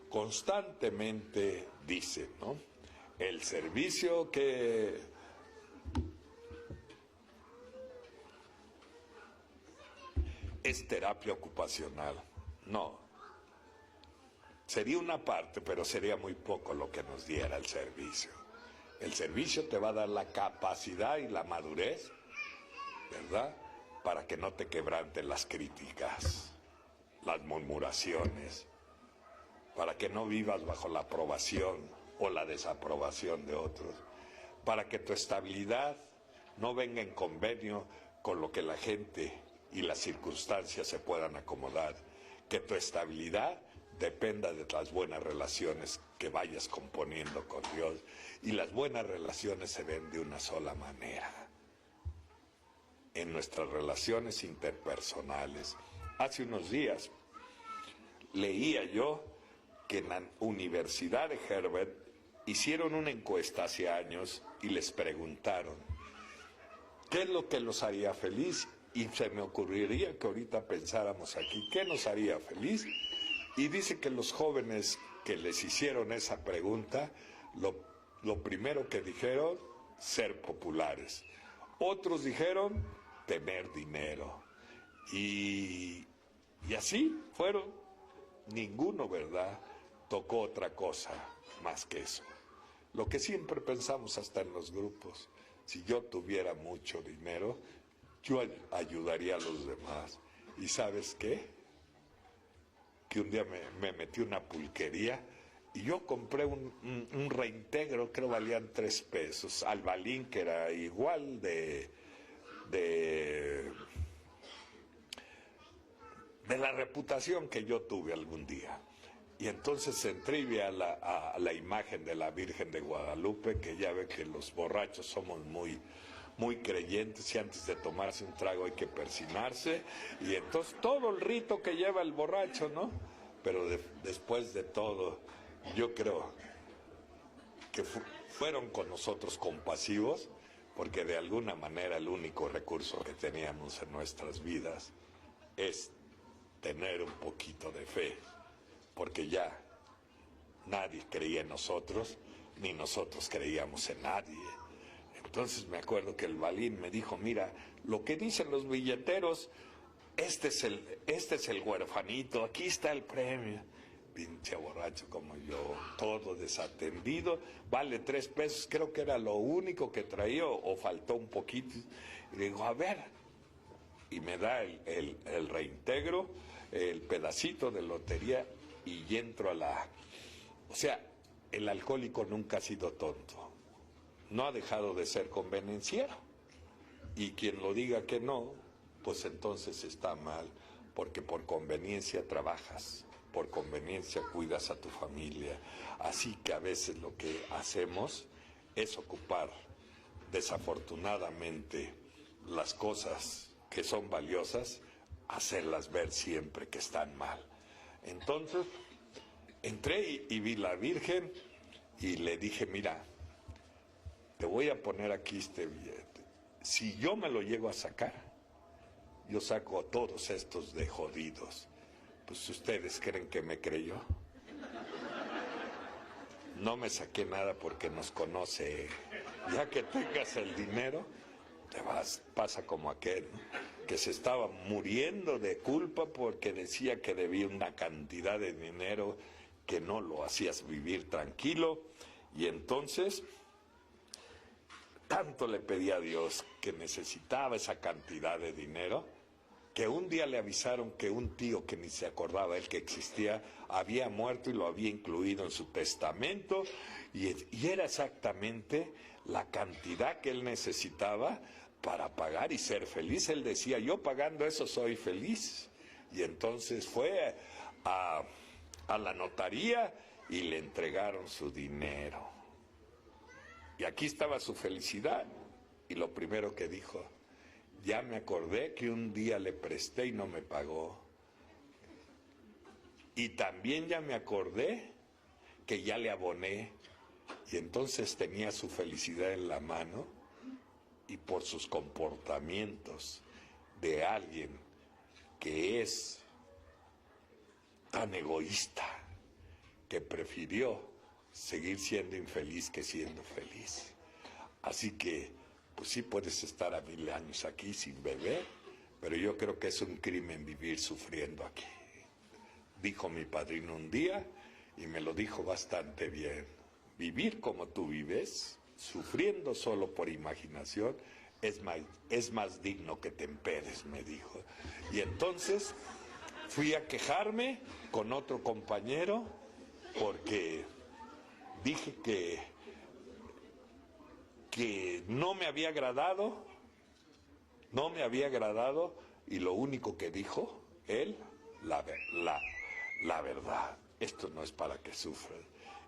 constantemente dice, ¿no? El servicio que es terapia ocupacional, no. Sería una parte, pero sería muy poco lo que nos diera el servicio. El servicio te va a dar la capacidad y la madurez, ¿verdad?, para que no te quebranten las críticas, las murmuraciones, para que no vivas bajo la aprobación o la desaprobación de otros, para que tu estabilidad no venga en convenio con lo que la gente y las circunstancias se puedan acomodar, que tu estabilidad dependa de las buenas relaciones que vayas componiendo con Dios, y las buenas relaciones se ven de una sola manera, en nuestras relaciones interpersonales. Hace unos días leía yo que en la Universidad de Harvard hicieron una encuesta hace años y les preguntaron ¿qué es lo que los haría feliz? Y se me ocurriría que ahorita pensáramos aquí, ¿qué nos haría feliz? Y dice que los jóvenes que les hicieron esa pregunta, lo primero que dijeron, ser populares. Otros dijeron, tener dinero. Y así fueron. Ninguno, ¿verdad?, tocó otra cosa más que eso. Lo que siempre pensamos hasta en los grupos, si yo tuviera mucho dinero, yo ayudaría a los demás. ¿Y sabes qué? Que un día me metí una pulquería y yo compré un reintegro, creo valían 3 pesos, Albalín, que era igual de la reputación que yo tuve algún día. Y entonces entré y vi a la imagen de la Virgen de Guadalupe, que ya ve que los borrachos somos muy creyentes, y antes de tomarse un trago hay que persinarse, y entonces todo el rito que lleva el borracho, ¿no? Pero después de todo, yo creo que fueron con nosotros compasivos, porque de alguna manera el único recurso que teníamos en nuestras vidas es tener un poquito de fe, porque ya nadie creía en nosotros, ni nosotros creíamos en nadie. Entonces me acuerdo que el Balín me dijo, mira, lo que dicen los billeteros, este es el huerfanito, aquí está el premio. Pinche borracho como yo, todo desatendido, vale 3 pesos, creo que era lo único que traía, o faltó un poquito. Y le digo, a ver, y me da el reintegro, el pedacito de lotería, y entro a la... O sea, el alcohólico nunca ha sido tonto, no ha dejado de ser convenenciero, y quien lo diga que no, pues entonces está mal, porque por conveniencia trabajas, por conveniencia cuidas a tu familia. Así que a veces lo que hacemos es ocupar, desafortunadamente, las cosas que son valiosas, hacerlas ver siempre que están mal. Entonces, entré y vi la Virgen y le dije, mira, te voy a poner aquí este billete. Si yo me lo llego a sacar, yo saco a todos estos de jodidos. Pues ustedes creen que me creyó. No me saqué nada porque nos conoce. Ya que tengas el dinero, te vas, pasa como aquel, ¿no?, que se estaba muriendo de culpa porque decía que debía una cantidad de dinero que no lo hacías vivir tranquilo. Y entonces, tanto le pedía a Dios que necesitaba esa cantidad de dinero, que un día le avisaron que un tío que ni se acordaba él que existía había muerto y lo había incluido en su testamento, y era exactamente la cantidad que él necesitaba para pagar y ser feliz. Él decía, yo pagando eso soy feliz. Y entonces fue a la notaría y le entregaron su dinero. Y aquí estaba su felicidad. Y lo primero que dijo, ya me acordé que un día le presté y no me pagó. Y también ya me acordé que ya le aboné. Y entonces tenía su felicidad en la mano, y por sus comportamientos de alguien que es tan egoísta, que prefirió seguir siendo infeliz que siendo feliz. Así que, pues sí puedes estar a 1000 años aquí sin beber, pero yo creo que es un crimen vivir sufriendo aquí. Dijo mi padrino un día, y me lo dijo bastante bien, vivir como tú vives, sufriendo solo por imaginación, es más digno que te empedes, me dijo. Y entonces fui a quejarme con otro compañero porque dije que no me había agradado, y lo único que dijo él, la verdad, esto no es para que sufran.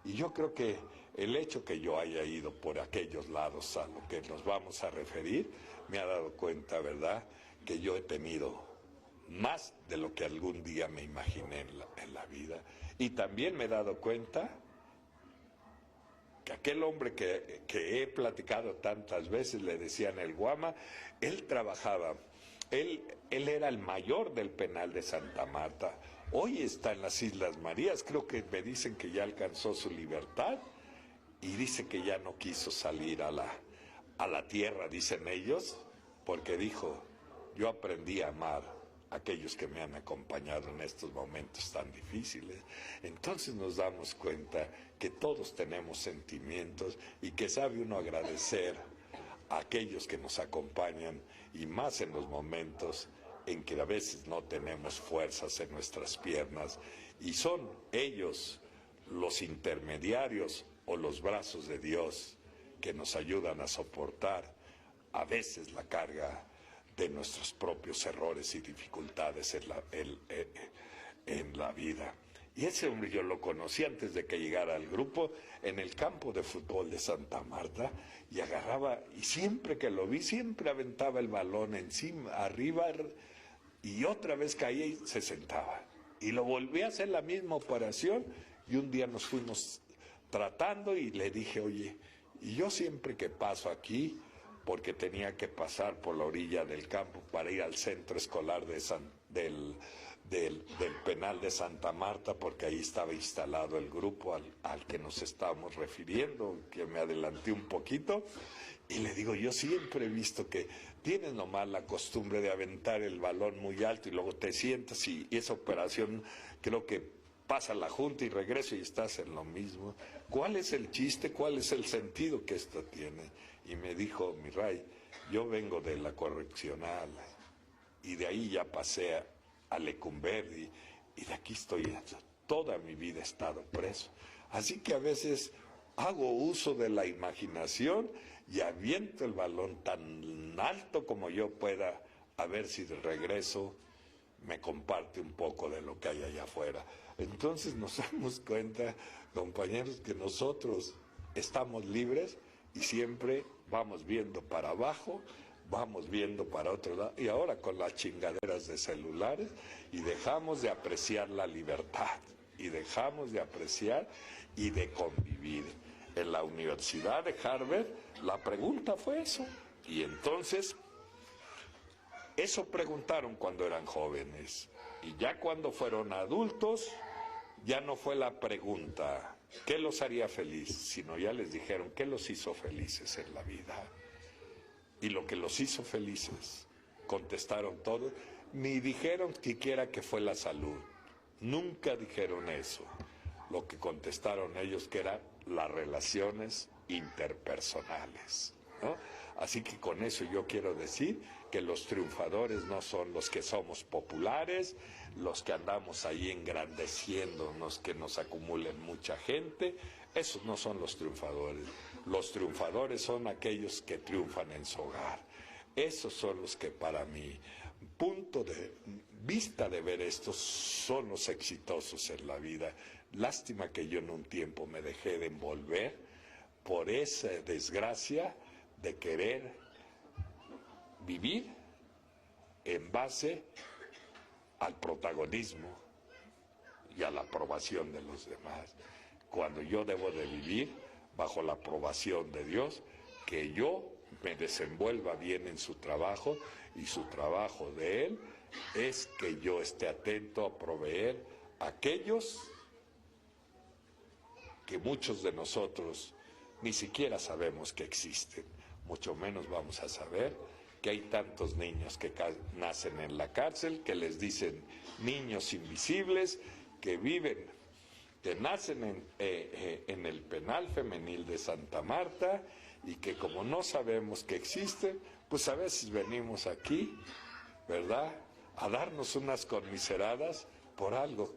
Y yo creo que el hecho que yo haya ido por aquellos lados a lo que nos vamos a referir, me ha dado cuenta, ¿verdad?, que yo he tenido más de lo que algún día me imaginé en la vida. Y también me he dado cuenta que aquel hombre que he platicado tantas veces, le decían el Guama, él trabajaba, él era el mayor del penal de Santa Marta. Hoy está en las Islas Marías, creo que me dicen que ya alcanzó su libertad, y dice que ya no quiso salir a la tierra, dicen ellos, porque dijo, yo aprendí a amar a aquellos que me han acompañado en estos momentos tan difíciles. Entonces nos damos cuenta que todos tenemos sentimientos y que sabe uno agradecer a aquellos que nos acompañan, y más en los momentos en que a veces no tenemos fuerzas en nuestras piernas, y son ellos los intermediarios o los brazos de Dios que nos ayudan a soportar a veces la carga de nuestros propios errores y dificultades en la vida. Y ese hombre yo lo conocí antes de que llegara al grupo en el campo de fútbol de Santa Marta, y agarraba, y siempre que lo vi, siempre aventaba el balón encima, arriba, y otra vez caía y se sentaba. Y lo volví a hacer la misma operación, y un día nos fuimos tratando y le dije, oye, y yo siempre que paso aquí, porque tenía que pasar por la orilla del campo para ir al centro escolar del penal de Santa Marta, porque ahí estaba instalado el grupo al que nos estábamos refiriendo, que me adelanté un poquito, y le digo, yo siempre he visto que tienes nomás la costumbre de aventar el balón muy alto y luego te sientas, y esa operación creo que pasa la junta y regreso y estás en lo mismo. ¿Cuál es el chiste? ¿Cuál es el sentido que esto tiene? Y me dijo, mi Ray, yo vengo de la correccional y de ahí ya pasé a Lecumberri, y de aquí estoy, toda mi vida he estado preso. Así que a veces hago uso de la imaginación y aviento el balón tan alto como yo pueda, a ver si de regreso me comparte un poco de lo que hay allá afuera. Entonces nos damos cuenta, compañeros, que nosotros estamos libres y siempre vamos viendo para abajo, vamos viendo para otro lado, y ahora con las chingaderas de celulares, y dejamos de apreciar la libertad. y dejamos de apreciar y de convivir. En la Universidad de Harvard la pregunta fue eso. Y entonces, eso preguntaron cuando eran jóvenes. Y ya cuando fueron adultos, ya no fue la pregunta, ¿qué los haría feliz? Sino ya les dijeron, ¿qué los hizo felices en la vida? Y lo que los hizo felices, contestaron todos, ni dijeron siquiera que fue la salud. Nunca dijeron eso. Lo que contestaron ellos que eran las relaciones interpersonales, ¿no? Así que con eso yo quiero decir que los triunfadores no son los que somos populares, los que andamos ahí engrandeciéndonos, que nos acumulen mucha gente. Esos no son los triunfadores. Los triunfadores son aquellos que triunfan en su hogar. Esos son los que para mi punto de vista de ver esto son los exitosos en la vida. Lástima que yo en un tiempo me dejé de envolver por esa desgracia de querer vivir en base al protagonismo y a la aprobación de los demás, cuando yo debo de vivir bajo la aprobación de Dios, que yo me desenvuelva bien en su trabajo, y su trabajo de Él es que yo esté atento a proveer a aquellos que muchos de nosotros ni siquiera sabemos que existen, mucho menos vamos a saber que hay tantos niños que nacen en la cárcel, que les dicen niños invisibles, que viven, que nacen en el penal femenil de Santa Marta, y que como no sabemos que existen, pues a veces venimos aquí, ¿verdad?, a darnos unas conmiseradas por algo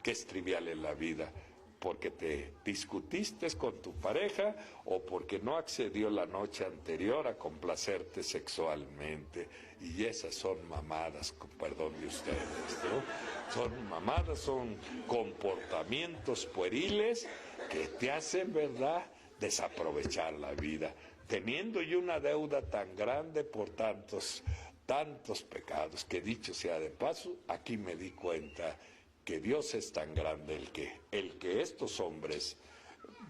que es trivial en la vida, porque te discutiste con tu pareja o porque no accedió la noche anterior a complacerte sexualmente. Y esas son mamadas, con perdón de ustedes, ¿no? Son mamadas, son comportamientos pueriles que te hacen, ¿verdad?, desaprovechar la vida. Teniendo yo una deuda tan grande por tantos pecados, que dicho sea de paso, aquí me di cuenta que Dios es tan grande el que estos hombres,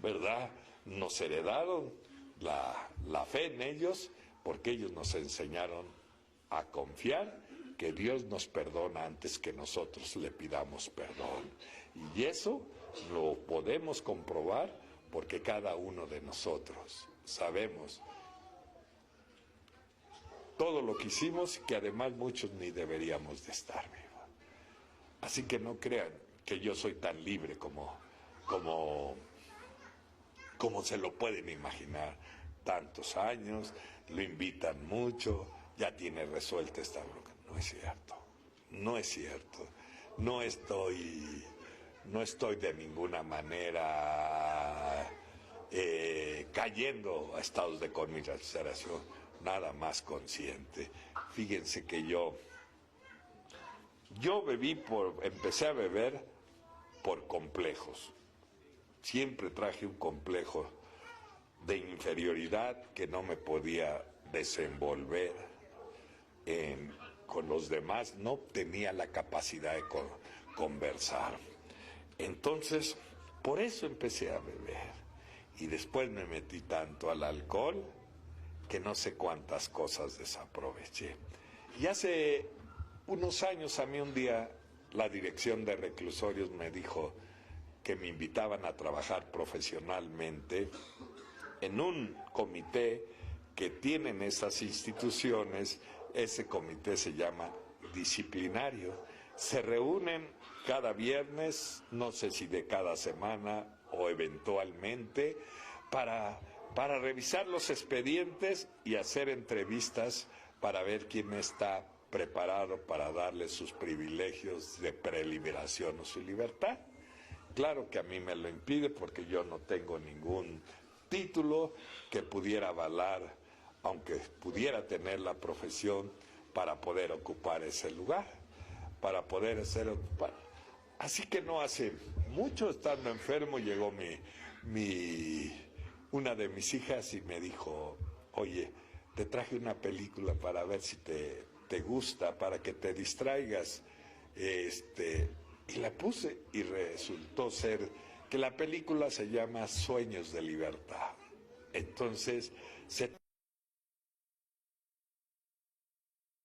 ¿verdad?, nos heredaron la fe en ellos, porque ellos nos enseñaron a confiar que Dios nos perdona antes que nosotros le pidamos perdón. Y eso lo podemos comprobar porque cada uno de nosotros sabemos todo lo que hicimos, que además muchos ni deberíamos de estar vivos. Así que no crean que yo soy tan libre como se lo pueden imaginar. Tantos años, lo invitan mucho, ya tiene resuelta esta bronca. No es cierto, no es cierto. No estoy de ninguna manera cayendo a estados de conmiseración, nada más consciente. Fíjense que yo empecé a beber por complejos. Siempre traje un complejo de inferioridad, que no me podía desenvolver con los demás, no tenía la capacidad de conversar. Entonces, por eso empecé a beber. Y después me metí tanto al alcohol que no sé cuántas cosas desaproveché. Y hace unos años, a mí un día la dirección de reclusorios me dijo que me invitaban a trabajar profesionalmente en un comité que tienen esas instituciones. Ese comité se llama disciplinario. Se reúnen cada viernes, no sé si de cada semana o eventualmente, para revisar los expedientes y hacer entrevistas para ver quién está preparado para darle sus privilegios de preliberación o su libertad. Claro que a mí me lo impide porque yo no tengo ningún título que pudiera avalar, aunque pudiera tener la profesión, para poder ocupar ese lugar, para poder ser ocupado. Así que no hace mucho, estando enfermo, llegó una de mis hijas y me dijo: oye, te traje una película para ver si te gusta, para que te distraigas. Y la puse y resultó ser que la película se llama Sueños de Libertad. Entonces, se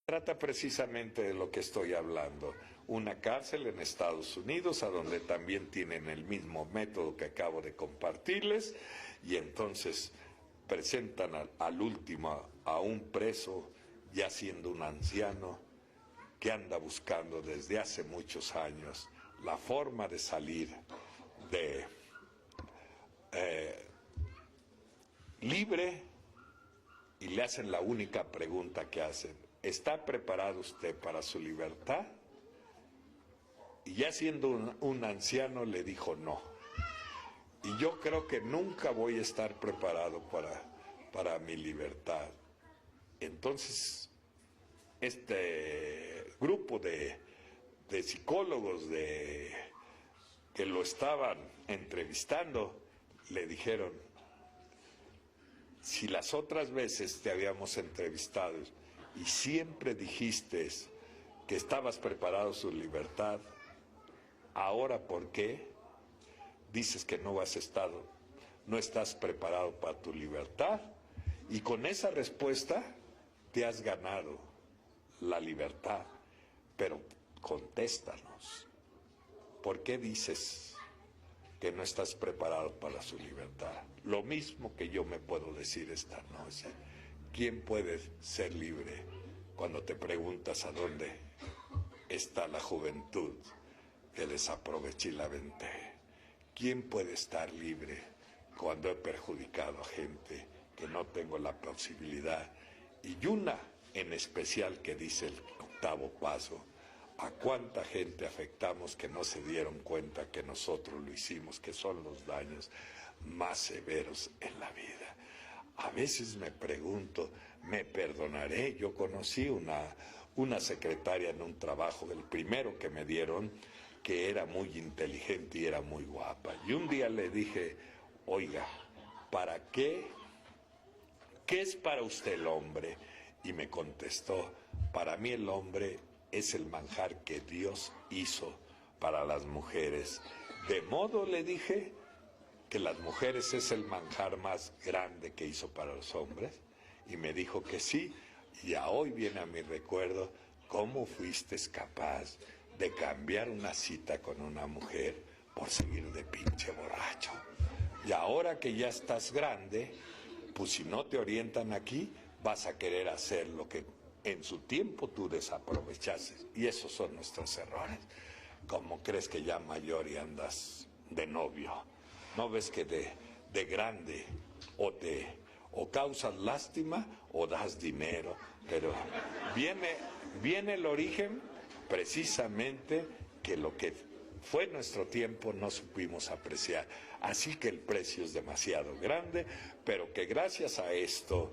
trata precisamente de lo que estoy hablando. Una cárcel en Estados Unidos, a donde también tienen el mismo método que acabo de compartirles, y entonces presentan al último a un preso, ya siendo un anciano, que anda buscando desde hace muchos años la forma de salir de libre, y le hacen la única pregunta que hacen: ¿está preparado usted para su libertad? Y ya siendo un anciano le dijo no. Y yo creo que nunca voy a estar preparado para mi libertad. Entonces, este grupo de psicólogos que lo estaban entrevistando le dijeron: si las otras veces te habíamos entrevistado y siempre dijiste que estabas preparado para su libertad, ahora ¿por qué dices que no estás preparado para tu libertad? Y con esa respuesta te has ganado la libertad. Pero contéstanos, ¿por qué dices que no estás preparado para su libertad? Lo mismo que yo me puedo decir esta noche. ¿Quién puede ser libre cuando te preguntas a dónde está la juventud que desaproveché y la venté? ¿Quién puede estar libre cuando he perjudicado a gente que no tengo la posibilidad? Y una en especial que dice el octavo paso: ¿a cuánta gente afectamos que no se dieron cuenta que nosotros lo hicimos, que son los daños más severos en la vida? A veces me pregunto, ¿me perdonaré? Yo conocí una secretaria en un trabajo, el primero que me dieron, que era muy inteligente y era muy guapa. Y un día le dije: oiga, ¿para qué? ¿Qué es para usted el hombre? Y me contestó: para mí el hombre es el manjar que Dios hizo para las mujeres. De modo, le dije, que las mujeres es el manjar más grande que hizo para los hombres. Y me dijo que sí. Y a hoy viene a mi recuerdo cómo fuiste capaz de cambiar una cita con una mujer por seguir de pinche borracho. Y ahora que ya estás grande, pues si no te orientan aquí, vas a querer hacer lo que en su tiempo tú desaprovechaste. Y esos son nuestros errores. ¿Cómo crees que ya mayor y andas de novio? ¿No ves que de grande o causas lástima o das dinero? Pero viene el origen precisamente que lo que fue nuestro tiempo no supimos apreciar. Así que el precio es demasiado grande, pero que gracias a esto,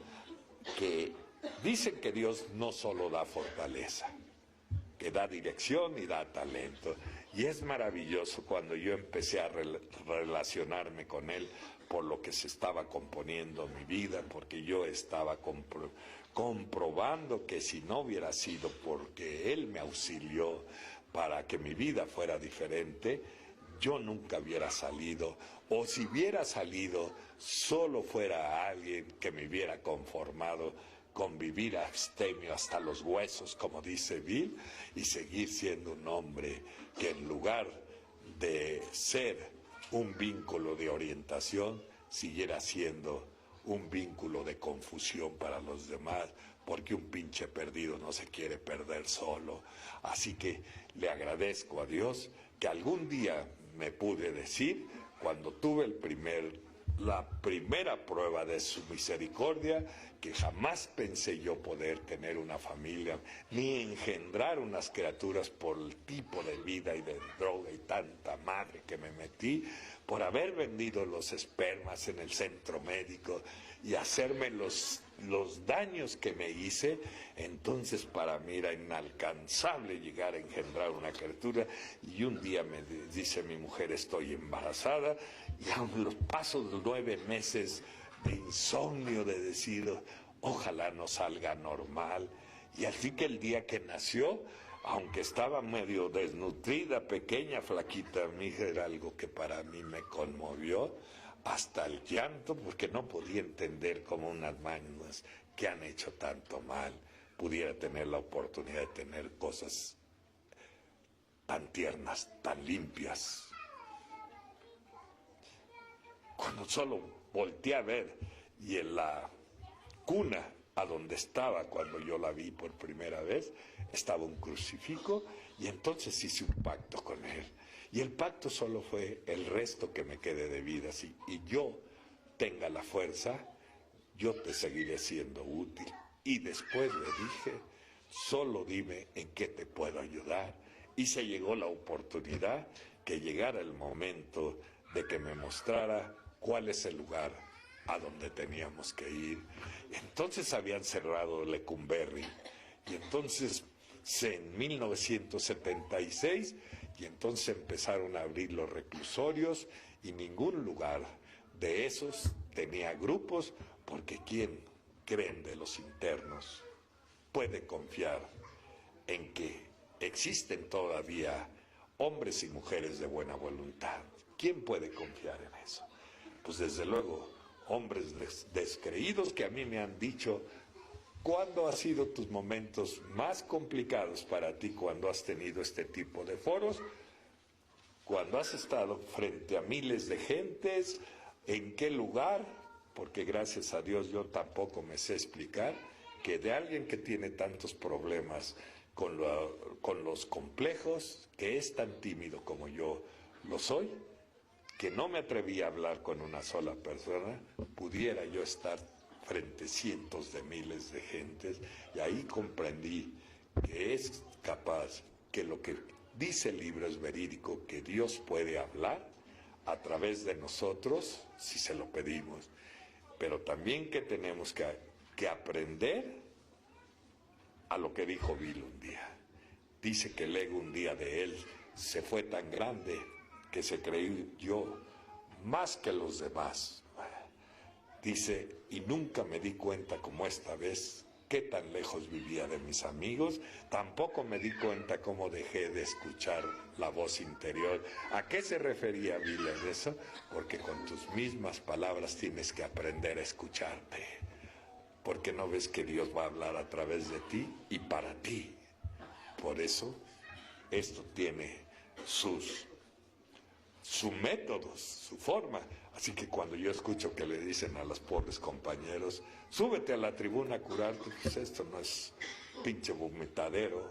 que dicen que Dios no solo da fortaleza, que da dirección y da talento. Y es maravilloso cuando yo empecé a relacionarme con Él por lo que se estaba componiendo mi vida, porque yo estaba comprobando que si no hubiera sido porque Él me auxilió para que mi vida fuera diferente, yo nunca hubiera salido, o si hubiera salido, solo fuera alguien que me hubiera conformado con vivir abstemio hasta los huesos, como dice Bill, y seguir siendo un hombre que en lugar de ser un vínculo de orientación, siguiera siendo un vínculo de confusión para los demás, porque un pinche perdido no se quiere perder solo. Así que le agradezco a Dios que algún día me pude decir, cuando tuve la primera prueba de su misericordia, que jamás pensé yo poder tener una familia ni engendrar unas criaturas por el tipo de vida y de droga y tanta madre que me metí, por haber vendido los espermas en el centro médico y hacerme los daños que me hice. Entonces para mí era inalcanzable llegar a engendrar una criatura, y un día me dice mi mujer: estoy embarazada, y a los pasos de 9 meses de insomnio, de decir ojalá no salga normal. Y así que el día que nació, aunque estaba medio desnutrida, pequeña, flaquita, mi hija, era algo que para mí me conmovió hasta el llanto, porque no podía entender cómo unas manos que han hecho tanto mal pudiera tener la oportunidad de tener cosas tan tiernas, tan limpias. Cuando solo volteé a ver y en la cuna a donde estaba cuando yo la vi por primera vez, estaba un crucifijo, y entonces hice un pacto con él. Y el pacto solo fue: el resto que me quede de vida, y yo tenga la fuerza, yo te seguiré siendo útil. Y después le dije: solo dime en qué te puedo ayudar. Y se llegó la oportunidad, que llegara el momento de que me mostrara cuál es el lugar a donde teníamos que ir. Entonces habían cerrado Lecumberri, y entonces en 1976, y entonces empezaron a abrir los reclusorios, y ningún lugar de esos tenía grupos, porque ¿quién creen de los internos puede confiar en que existen todavía hombres y mujeres de buena voluntad? ¿Quién puede confiar en eso? Pues desde luego, hombres descreídos que a mí me han dicho: ¿cuándo han sido tus momentos más complicados para ti cuando has tenido este tipo de foros? Cuando has estado frente a miles de gentes, ¿en qué lugar? Porque gracias a Dios yo tampoco me sé explicar que de alguien que tiene tantos problemas con los complejos, que es tan tímido como yo lo soy, que no me atreví a hablar con una sola persona, pudiera yo estar frente a cientos de miles de gentes, y ahí comprendí que es capaz, que lo que dice el libro es verídico, que Dios puede hablar a través de nosotros si se lo pedimos, pero también que tenemos que aprender a lo que dijo Bill un día. Dice que el ego un día de él se fue tan grande que se creyó más que los demás. Dice: y nunca me di cuenta como esta vez qué tan lejos vivía de mis amigos, tampoco me di cuenta cómo dejé de escuchar la voz interior. ¿A qué se refería Bill en eso? Porque con tus mismas palabras tienes que aprender a escucharte, porque no ves que Dios va a hablar a través de ti y para ti. Por eso esto tiene sus métodos, su forma. Así que cuando yo escucho que le dicen a los pobres compañeros: súbete a la tribuna a curarte, pues esto no es pinche vomitadero,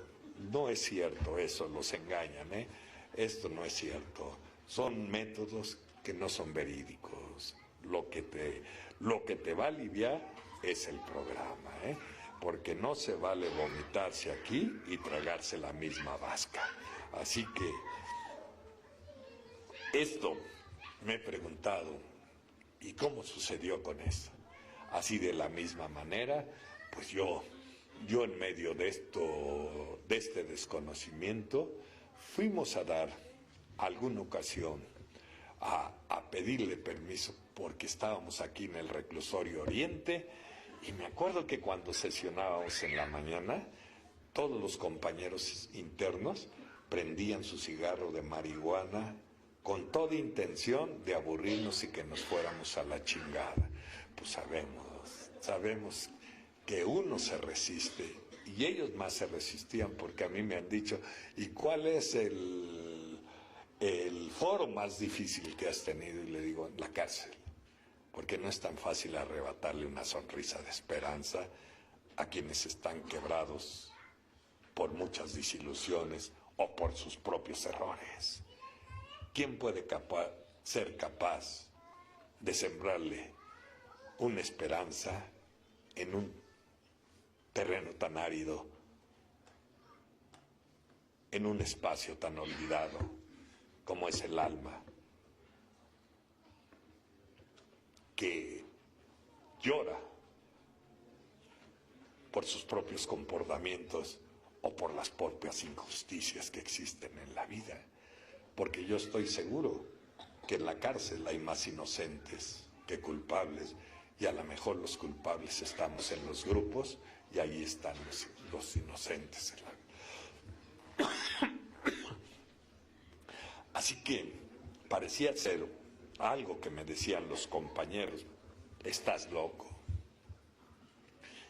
no es cierto eso, los engañan, ¿eh? Esto no es cierto, son métodos que no son verídicos. Lo que te va a aliviar es el programa, ¿eh? Porque no se vale vomitarse aquí y tragarse la misma vasca. Así que esto me he preguntado: ¿y cómo sucedió con esto? Así de la misma manera, pues yo en medio de este desconocimiento, fuimos a dar alguna ocasión a pedirle permiso, porque estábamos aquí en el reclusorio Oriente, y me acuerdo que cuando sesionábamos en la mañana, todos los compañeros internos prendían su cigarro de marihuana con toda intención de aburrirnos y que nos fuéramos a la chingada. Pues sabemos que uno se resiste, y ellos más se resistían, porque a mí me han dicho: ¿y cuál es el foro más difícil que has tenido? Y le digo: en la cárcel, porque no es tan fácil arrebatarle una sonrisa de esperanza a quienes están quebrados por muchas desilusiones o por sus propios errores. ¿Quién puede ser capaz de sembrarle una esperanza en un terreno tan árido, en un espacio tan olvidado como es el alma, que llora por sus propios comportamientos o por las propias injusticias que existen en la vida? Porque yo estoy seguro que en la cárcel hay más inocentes que culpables, y a lo mejor los culpables estamos en los grupos y ahí están los inocentes. Así que parecía ser algo que me decían los compañeros: estás loco.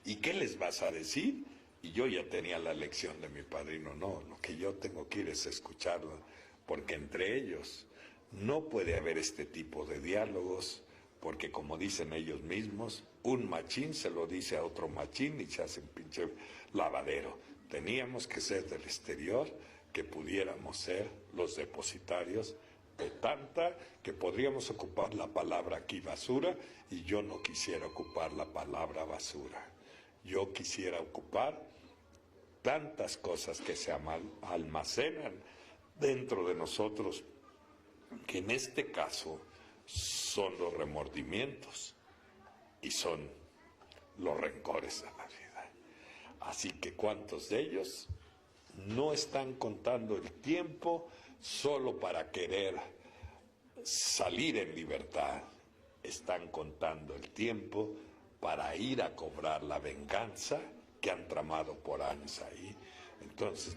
¿Y qué les vas a decir? Y yo ya tenía la lección de mi padrino: no, lo que yo tengo que ir es escucharlo, porque entre ellos no puede haber este tipo de diálogos, porque como dicen ellos mismos, un machín se lo dice a otro machín y se hace un pinche lavadero. Teníamos que ser del exterior, que pudiéramos ser los depositarios de tanta, que podríamos ocupar la palabra aquí basura, y yo no quisiera ocupar la palabra basura. Yo quisiera ocupar tantas cosas que se almacenan dentro de nosotros, que en este caso son los remordimientos y son los rencores a la vida. Así que ¿cuántos de ellos no están contando el tiempo solo para querer salir en libertad? Están contando el tiempo para ir a cobrar la venganza que han tramado por años ahí. Entonces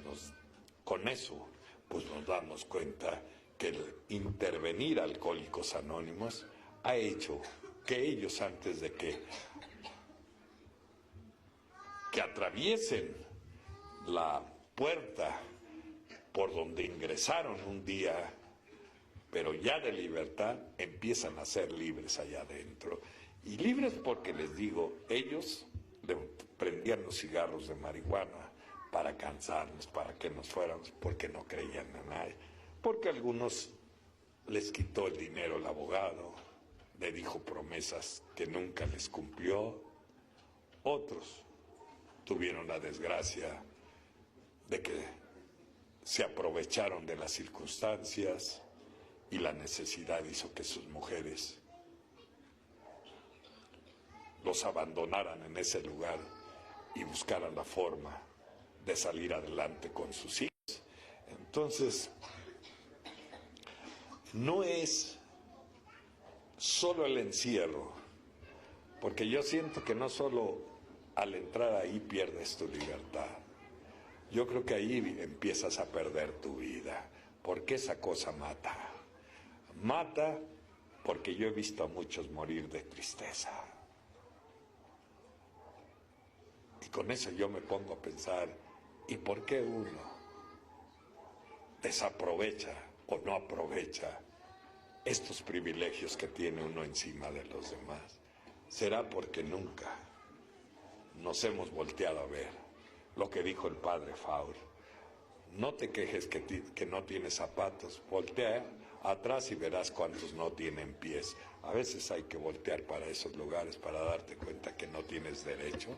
con eso pues nos damos cuenta que el intervenir a Alcohólicos Anónimos ha hecho que ellos, antes de que atraviesen la puerta por donde ingresaron un día, pero ya de libertad, empiezan a ser libres allá adentro. Y libres porque, les digo, ellos prendían los cigarros de marihuana para cansarnos, para que nos fuéramos, porque no creían en nadie. Porque a algunos les quitó el dinero el abogado, le dijo promesas que nunca les cumplió. Otros tuvieron la desgracia de que se aprovecharon de las circunstancias y la necesidad hizo que sus mujeres los abandonaran en ese lugar y buscaran la forma de salir adelante con sus hijos. Entonces, no es solo el encierro, porque yo siento que no solo al entrar ahí pierdes tu libertad. Yo creo que ahí empiezas a perder tu vida, porque esa cosa mata. Mata porque yo he visto a muchos morir de tristeza. Y con eso yo me pongo a pensar, ¿y por qué uno desaprovecha o no aprovecha estos privilegios que tiene uno encima de los demás? Será porque nunca nos hemos volteado a ver lo que dijo el padre Faur: no te quejes que no tienes zapatos, voltea atrás y verás cuántos no tienen pies. A veces hay que voltear para esos lugares para darte cuenta que no tienes derecho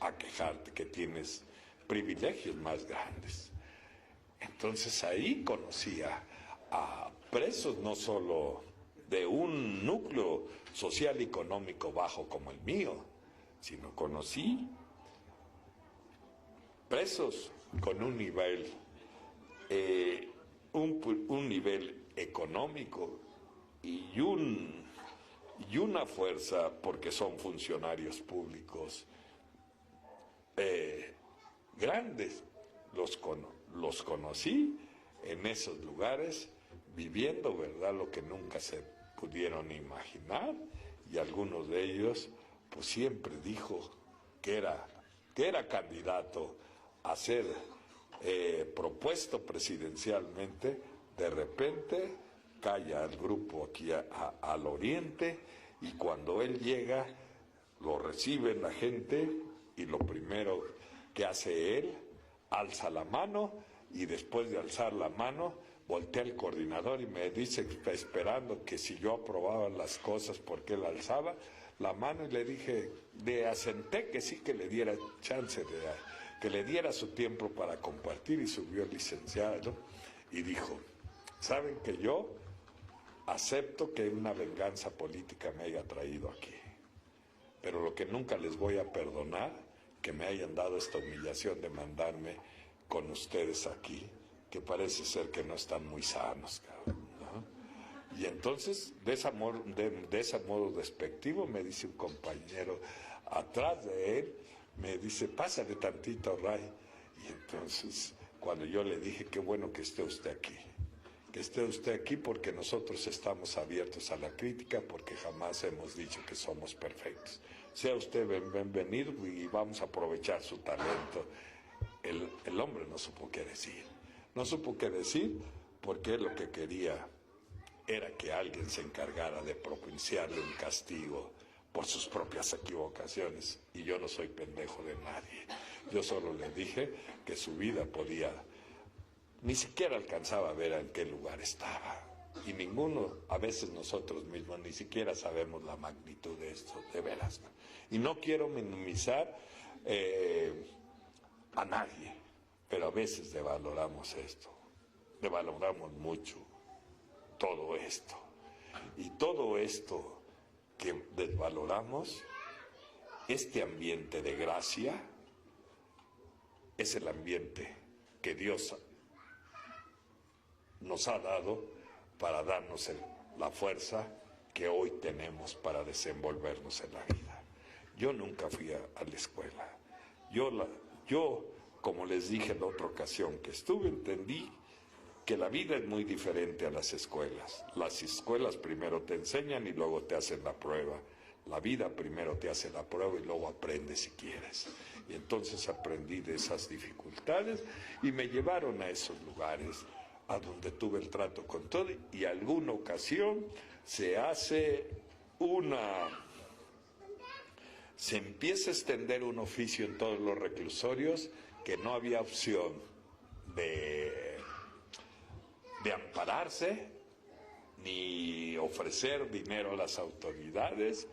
a quejarte, que tienes privilegios más grandes. Entonces ahí conocía a presos no solo de un núcleo social y económico bajo como el mío, sino conocí presos con un nivel un nivel económico y una fuerza, porque son funcionarios públicos grandes. Los conocí en esos lugares, viviendo, ¿verdad?, lo que nunca se pudieron imaginar, y algunos de ellos pues siempre dijo que era candidato a ser propuesto presidencialmente. De repente cae al grupo aquí al oriente, y cuando él llega lo recibe la gente, y lo primero que hace él, alza la mano, y después de alzar la mano voltea el coordinador y me dice, esperando que si yo aprobaba las cosas porque él alzaba la mano, y le dije, le asenté que sí, que le diera chance, que le diera su tiempo para compartir, y subió el licenciado y dijo: saben que yo acepto que una venganza política me haya traído aquí, pero lo que nunca les voy a perdonar, que me hayan dado esta humillación de mandarme con ustedes aquí, que parece ser que no están muy sanos, cabrón, ¿no? Y entonces, de ese modo despectivo, me dice un compañero atrás de él, me dice, pásale tantito, Ray. Y entonces, cuando yo le dije, qué bueno que esté usted aquí, que esté usted aquí porque nosotros estamos abiertos a la crítica, porque jamás hemos dicho que somos perfectos. Sea usted bienvenido y vamos a aprovechar su talento. El hombre no supo qué decir. No supo qué decir porque lo que quería era que alguien se encargara de propiciarle un castigo por sus propias equivocaciones. Y yo no soy pendejo de nadie. Yo solo le dije que su vida podía... Ni siquiera alcanzaba a ver en qué lugar estaba. Y ninguno, a veces nosotros mismos, ni siquiera sabemos la magnitud de esto, de veras. Y no quiero minimizar a nadie, pero a veces devaloramos esto. Devaloramos mucho todo esto. Y todo esto que desvaloramos, este ambiente de gracia, es el ambiente que Dios nos ha dado para darnos la fuerza que hoy tenemos para desenvolvernos en la vida. Yo nunca fui a la escuela. Yo, como les dije en otra ocasión que estuve, entendí que la vida es muy diferente a las escuelas. Las escuelas primero te enseñan y luego te hacen la prueba. La vida primero te hace la prueba y luego aprendes si quieres. Y entonces aprendí de esas dificultades y me llevaron a esos lugares a donde tuve el trato con todo, y alguna ocasión se empieza a extender un oficio en todos los reclusorios que no había opción de ampararse ni ofrecer dinero a las autoridades,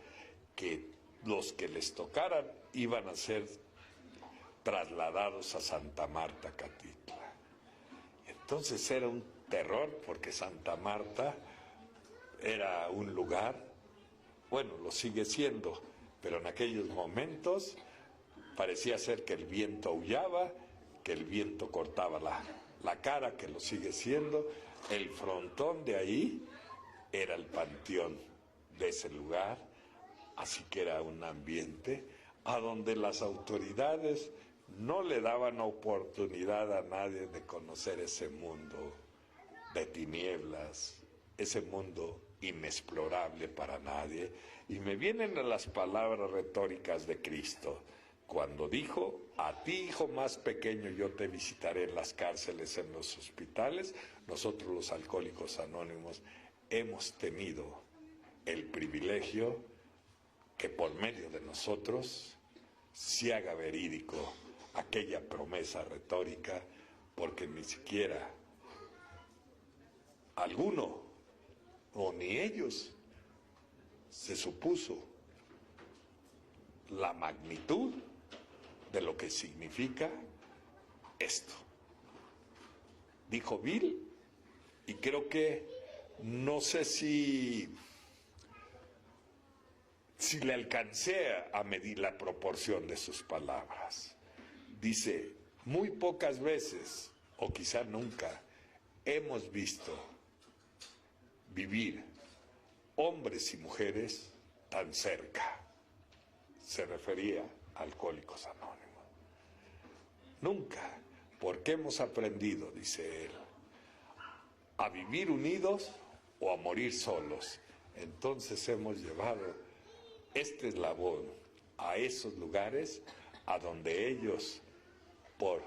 que los que les tocaran iban a ser trasladados a Santa Marta, Catitla. Entonces era un terror porque Santa Marta era un lugar, bueno, lo sigue siendo, pero en aquellos momentos parecía ser que el viento aullaba, que el viento cortaba la cara, que lo sigue siendo. El frontón de ahí era el panteón de ese lugar, así que era un ambiente a donde las autoridades no le daban oportunidad a nadie de conocer ese mundo de tinieblas, ese mundo inexplorable para nadie. Y me vienen a las palabras retóricas de Cristo, cuando dijo: a ti, hijo más pequeño, yo te visitaré en las cárceles, en los hospitales. Nosotros, los Alcohólicos Anónimos, hemos tenido el privilegio que por medio de nosotros se haga verídico aquella promesa retórica, porque ni siquiera alguno, o ni ellos, se supuso la magnitud de lo que significa esto. Dijo Bill, y creo que, no sé si le alcancé a medir la proporción de sus palabras. Dice: muy pocas veces, o quizá nunca, hemos visto vivir hombres y mujeres tan cerca. Se refería a Alcohólicos Anónimos. Nunca, porque hemos aprendido, dice él, a vivir unidos o a morir solos. Entonces hemos llevado este eslabón a esos lugares a donde ellos, por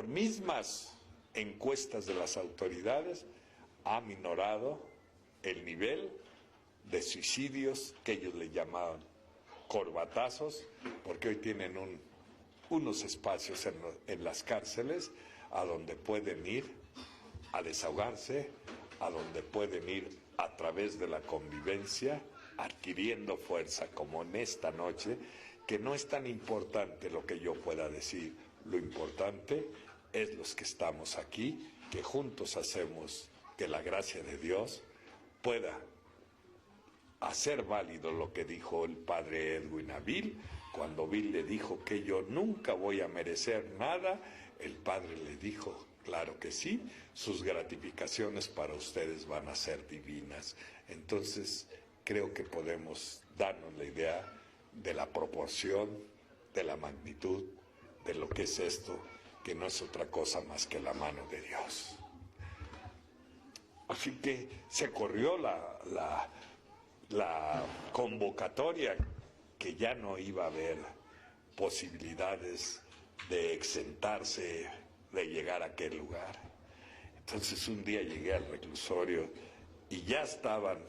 mismas encuestas de las autoridades, ha minorado el nivel de suicidios que ellos le llamaban corbatazos, porque hoy tienen unos espacios en las cárceles a donde pueden ir a desahogarse, a donde pueden ir a través de la convivencia, adquiriendo fuerza, como en esta noche, que no es tan importante lo que yo pueda decir, lo importante es los que estamos aquí, que juntos hacemos que la gracia de Dios pueda hacer válido lo que dijo el padre Edwin a Bill. Cuando Bill le dijo que yo nunca voy a merecer nada, el padre le dijo: claro que sí, sus gratificaciones para ustedes van a ser divinas. Entonces creo que podemos darnos la idea de la proporción, de la magnitud, de lo que es esto, que no es otra cosa más que la mano de Dios. Así que se corrió la convocatoria, que ya no iba a haber posibilidades de exentarse de llegar a aquel lugar. Entonces un día llegué al reclusorio y ya estaban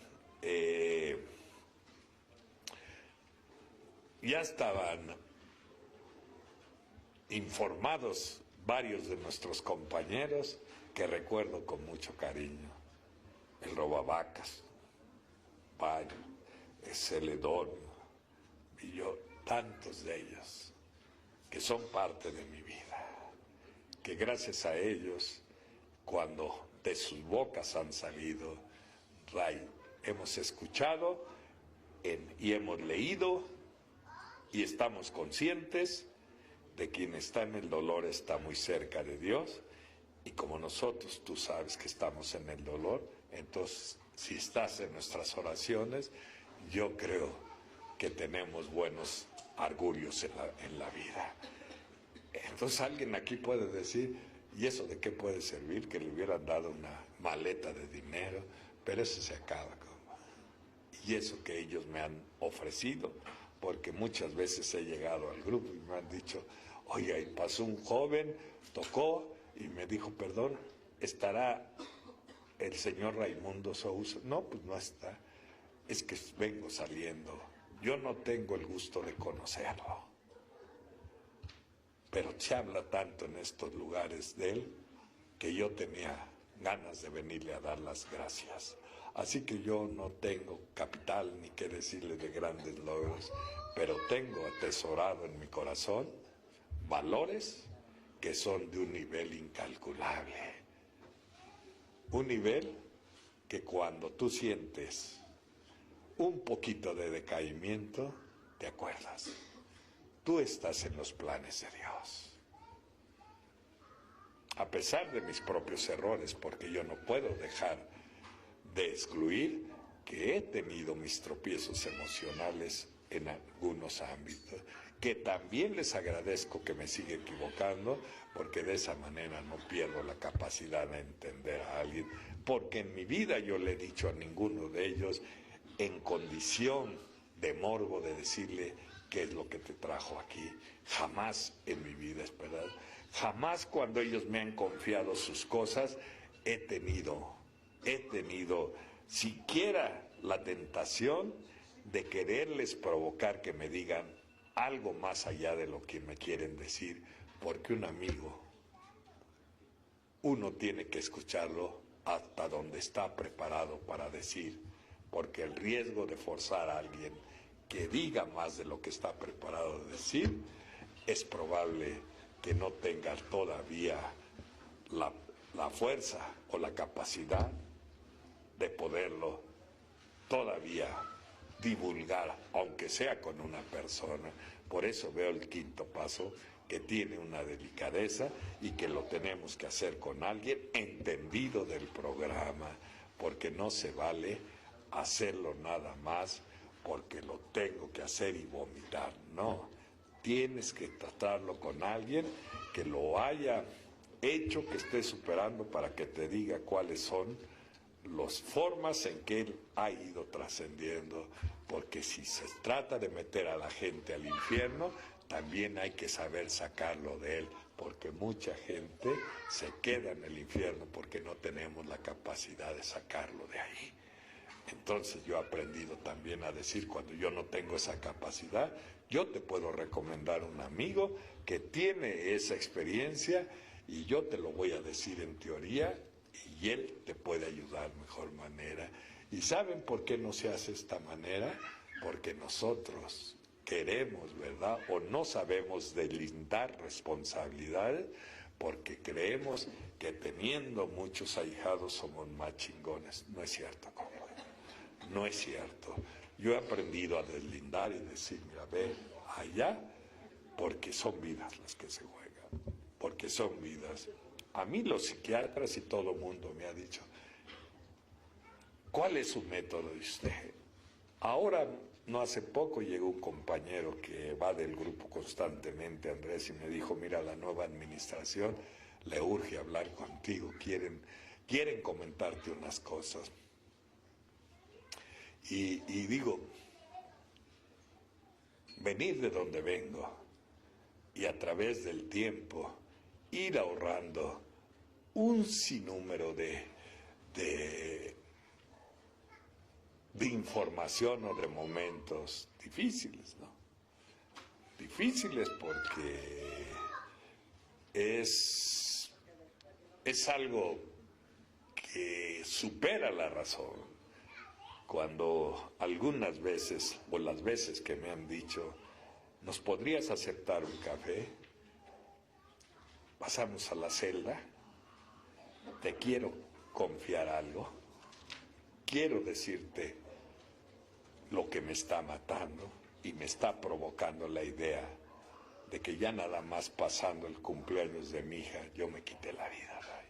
informados varios de nuestros compañeros, que recuerdo con mucho cariño: el Robavacas, Payo, el Celedón, y yo, tantos de ellos, que son parte de mi vida, que gracias a ellos, cuando de sus bocas han salido, Ray, hemos escuchado y hemos leído y estamos conscientes de quien está en el dolor está muy cerca de Dios, y como nosotros, tú sabes que estamos en el dolor, entonces si estás en nuestras oraciones, yo creo que tenemos buenos argurios en la vida. Entonces alguien aquí puede decir, ¿y eso de qué puede servir? Que le hubieran dado una maleta de dinero, pero eso se acaba. Y eso que ellos me han ofrecido, porque muchas veces he llegado al grupo y me han dicho, oye, ahí pasó un joven, tocó y me dijo, perdón, ¿estará el señor Raimundo Sousa? No, pues no está, es que vengo saliendo, yo no tengo el gusto de conocerlo, pero se habla tanto en estos lugares de él que yo tenía ganas de venirle a dar las gracias. Así que yo no tengo capital ni qué decirle de grandes logros, pero tengo atesorado en mi corazón valores que son de un nivel incalculable. Un nivel que cuando tú sientes un poquito de decaimiento, te acuerdas, tú estás en los planes de Dios. A pesar de mis propios errores, porque yo no puedo dejar de excluir que he tenido mis tropiezos emocionales en algunos ámbitos, que también les agradezco que me siga equivocando, porque de esa manera no pierdo la capacidad de entender a alguien, porque en mi vida yo le he dicho a ninguno de ellos, en condición de morbo, de decirle qué es lo que te trajo aquí. Jamás en mi vida, es verdad, jamás cuando ellos me han confiado sus cosas, he tenido siquiera la tentación de quererles provocar que me digan algo más allá de lo que me quieren decir, porque un amigo, uno tiene que escucharlo hasta donde está preparado para decir, porque el riesgo de forzar a alguien que diga más de lo que está preparado de decir, es probable que no tenga todavía la fuerza o la capacidad de poderlo todavía divulgar, aunque sea con una persona. Por eso veo el quinto paso, que tiene una delicadeza y que lo tenemos que hacer con alguien entendido del programa, porque no se vale hacerlo nada más porque lo tengo que hacer y vomitar. No, tienes que tratarlo con alguien que lo haya hecho, que esté superando, para que te diga cuáles son las formas en que él ha ido trascendiendo, porque si se trata de meter a la gente al infierno, también hay que saber sacarlo de él, porque mucha gente se queda en el infierno porque no tenemos la capacidad de sacarlo de ahí. Entonces yo he aprendido también a decir, cuando yo no tengo esa capacidad, yo te puedo recomendar un amigo que tiene esa experiencia y yo te lo voy a decir en teoría y él te puede ayudar de mejor manera. ¿Y saben por qué no se hace esta manera? Porque nosotros queremos, ¿verdad? O no sabemos deslindar responsabilidades, porque creemos que teniendo muchos ahijados somos más chingones. No es cierto, compadre. No es cierto. Yo he aprendido a deslindar y decir, mira, ve allá, porque son vidas las que se juegan, porque son vidas. A mí los psiquiatras y todo el mundo me ha dicho, ¿cuál es su método de usted? Ahora No hace poco llegó un compañero que va del grupo constantemente, Andrés, y me dijo, mira, la nueva administración le urge hablar contigo, quieren comentarte unas cosas. Y digo, venir de donde vengo y a través del tiempo ir ahorrando un sinnúmero de información o de momentos difíciles, ¿no? Difíciles porque es algo que supera la razón. Cuando algunas veces, o las veces que me han dicho, ¿nos podrías aceptar un café? Pasamos a la celda, te quiero confiar algo, quiero decirte lo que me está matando y me está provocando la idea de que ya nada más pasando el cumpleaños de mi hija, yo me quité la vida, Ray.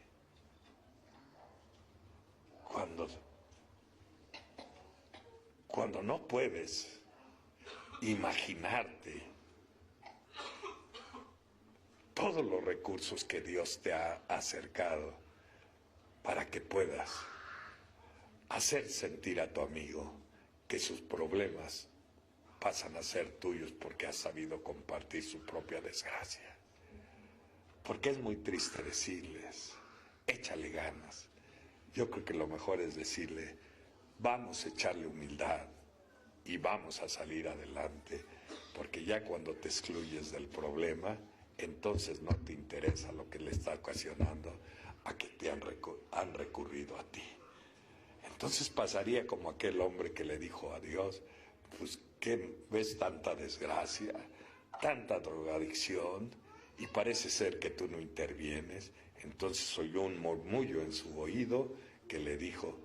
Cuando no puedes imaginarte todos los recursos que Dios te ha acercado para que puedas hacer sentir a tu amigo que sus problemas pasan a ser tuyos porque has sabido compartir su propia desgracia. Porque es muy triste decirles, échale ganas. Yo creo que lo mejor es decirle, vamos a echarle humildad y vamos a salir adelante, porque ya cuando te excluyes del problema, entonces no te interesa lo que le está ocasionando a que te han recurrido a ti. Entonces pasaría como aquel hombre que le dijo a Dios, pues que ves tanta desgracia, tanta drogadicción, y parece ser que tú no intervienes. Entonces oyó un murmullo en su oído que le dijo,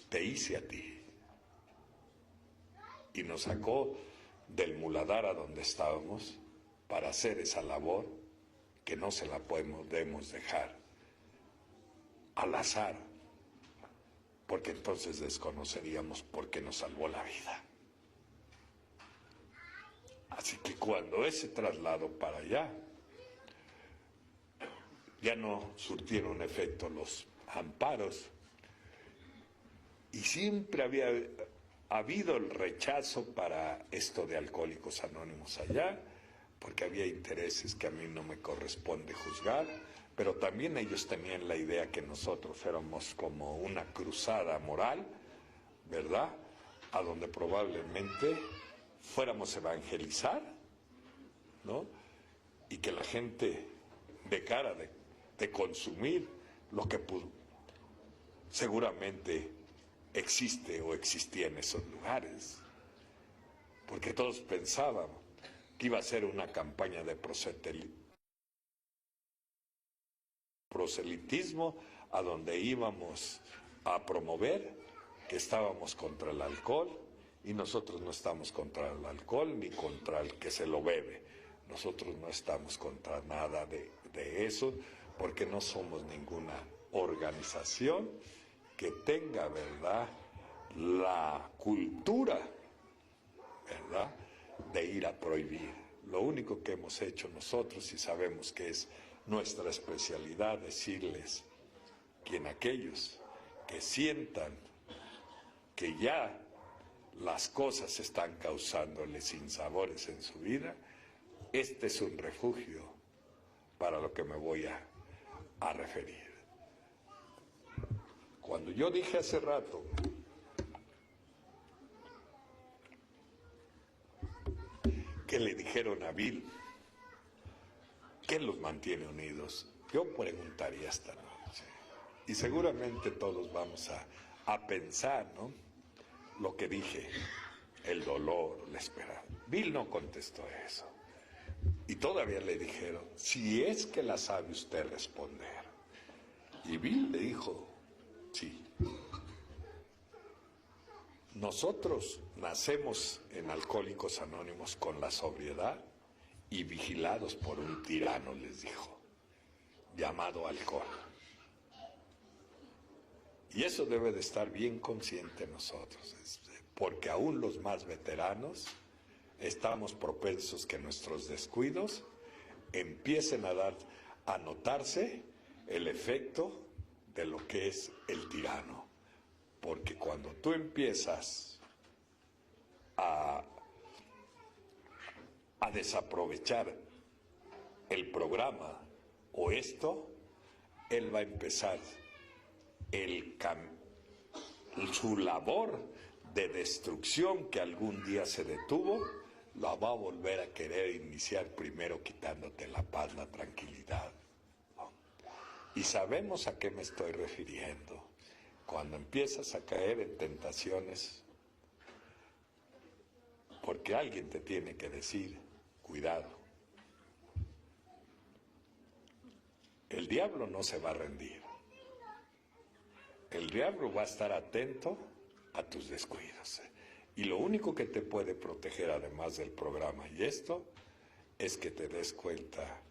te hice a ti. Y nos sacó del muladar a donde estábamos para hacer esa labor que no se la podemos dejar al azar, porque entonces desconoceríamos por qué nos salvó la vida. Así que cuando ese traslado para allá, ya no surtieron efecto los amparos, y siempre había habido el rechazo para esto de Alcohólicos Anónimos allá, porque había intereses que a mí no me corresponde juzgar, pero también ellos tenían la idea que nosotros éramos como una cruzada moral, ¿verdad? A donde probablemente fuéramos a evangelizar, ¿no? Y que la gente dejara de consumir lo que seguramente existe o existía en esos lugares, porque todos pensábamos que iba a ser una campaña de proselitismo a donde íbamos a promover que estábamos contra el alcohol, y nosotros no estamos contra el alcohol ni contra el que se lo bebe. Nosotros no estamos contra nada de eso, porque no somos ninguna organización que tenga, ¿verdad?, la cultura, ¿verdad?, de ir a prohibir. Lo único que hemos hecho nosotros, y sabemos que es nuestra especialidad, decirles que en aquellos que sientan que ya las cosas están causándoles sinsabores en su vida, este es un refugio para lo que me voy a referir. Cuando yo dije hace rato que le dijeron a Bill, ¿qué los mantiene unidos?, yo preguntaría esta noche, y seguramente todos vamos a pensar, ¿no?, lo que dije, el dolor, la esperanza. Bill no contestó eso, y todavía le dijeron, si es que la sabe usted responder. Y Bill le dijo, sí. Nosotros nacemos en Alcohólicos Anónimos con la sobriedad y vigilados por un tirano, les dijo, llamado alcohol. Y eso debe de estar bien consciente nosotros, porque aún los más veteranos estamos propensos que nuestros descuidos empiecen a notarse el efecto de lo que es el tirano. Porque cuando tú empiezas a desaprovechar el programa o esto, él va a empezar su labor de destrucción que algún día se detuvo, la va a volver a querer iniciar primero quitándote la paz, la tranquilidad, ¿no? Y sabemos a qué me estoy refiriendo. Cuando empiezas a caer en tentaciones, porque alguien te tiene que decir, cuidado. El diablo no se va a rendir. El diablo va a estar atento a tus descuidos. Y lo único que te puede proteger, además del programa y esto, es que te des cuenta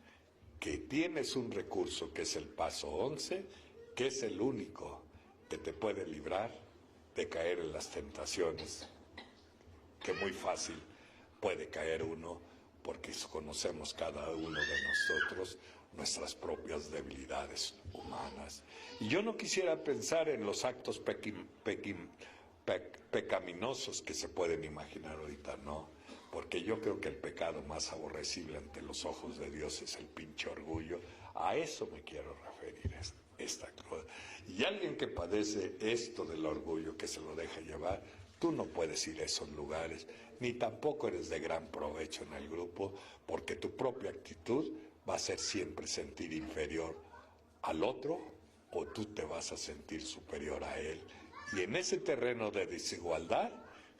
que tienes un recurso que es el paso 11, que es el único que te puede librar de caer en las tentaciones, que muy fácil puede caer uno, porque conocemos cada uno de nosotros nuestras propias debilidades humanas. Y yo no quisiera pensar en los actos pecaminosos que se pueden imaginar ahorita, no, porque yo creo que el pecado más aborrecible ante los ojos de Dios es el pinche orgullo. A eso me quiero referir, esta cosa. Y alguien que padece esto del orgullo, que se lo deja llevar, tú no puedes ir a esos lugares, ni tampoco eres de gran provecho en el grupo, porque tu propia actitud va a ser siempre sentir inferior al otro, o tú te vas a sentir superior a él. Y en ese terreno de desigualdad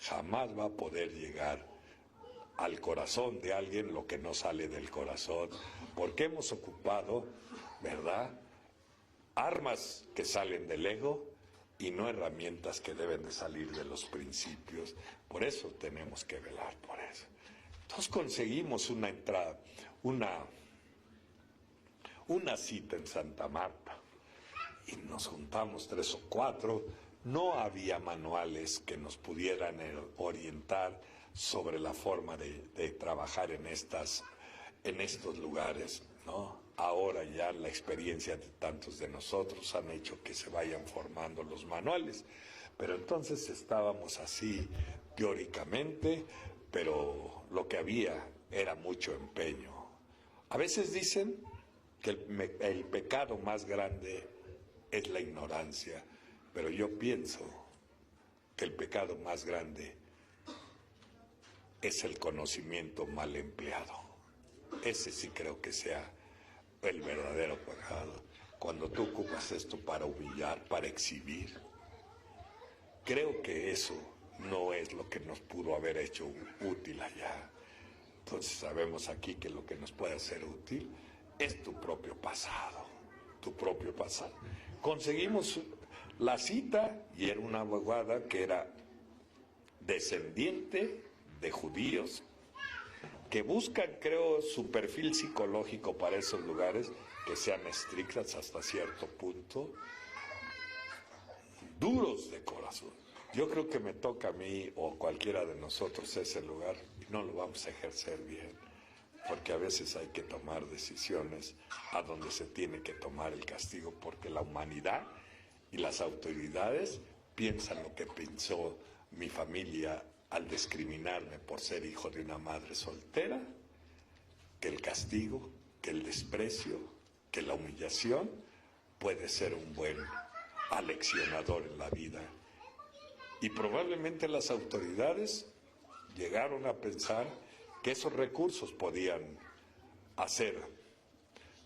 jamás va a poder llegar al corazón de alguien lo que no sale del corazón, porque hemos ocupado, ¿verdad?, armas que salen del ego y no herramientas que deben de salir de los principios. Por eso tenemos que velar por eso. Entonces conseguimos una entrada, una cita en Santa Marta, y nos juntamos 3 o 4, no había manuales que nos pudieran orientar sobre la forma de trabajar en estos lugares, ¿no? Ahora ya la experiencia de tantos de nosotros han hecho que se vayan formando los manuales, pero entonces estábamos así teóricamente, pero lo que había era mucho empeño. A veces dicen que el pecado más grande es la ignorancia, pero yo pienso que el pecado más grande es el conocimiento mal empleado. Ese sí creo que sea el verdadero pecado. Cuando tú ocupas esto para humillar, para exhibir, creo que eso no es lo que nos pudo haber hecho útil allá. Entonces sabemos aquí que lo que nos puede hacer útil es tu propio pasado, tu propio pasado. Conseguimos la cita y era una abogada que era descendiente de judíos que buscan, creo, su perfil psicológico para esos lugares, que sean estrictas hasta cierto punto, duros de corazón. Yo creo que me toca a mí o cualquiera de nosotros ese lugar y no lo vamos a ejercer bien, porque a veces hay que tomar decisiones a donde se tiene que tomar el castigo, porque la humanidad y las autoridades piensan lo que pensó mi familia al discriminarme por ser hijo de una madre soltera, que el castigo, que el desprecio, que la humillación puede ser un buen aleccionador en la vida. Y probablemente las autoridades llegaron a pensar que esos recursos podían hacer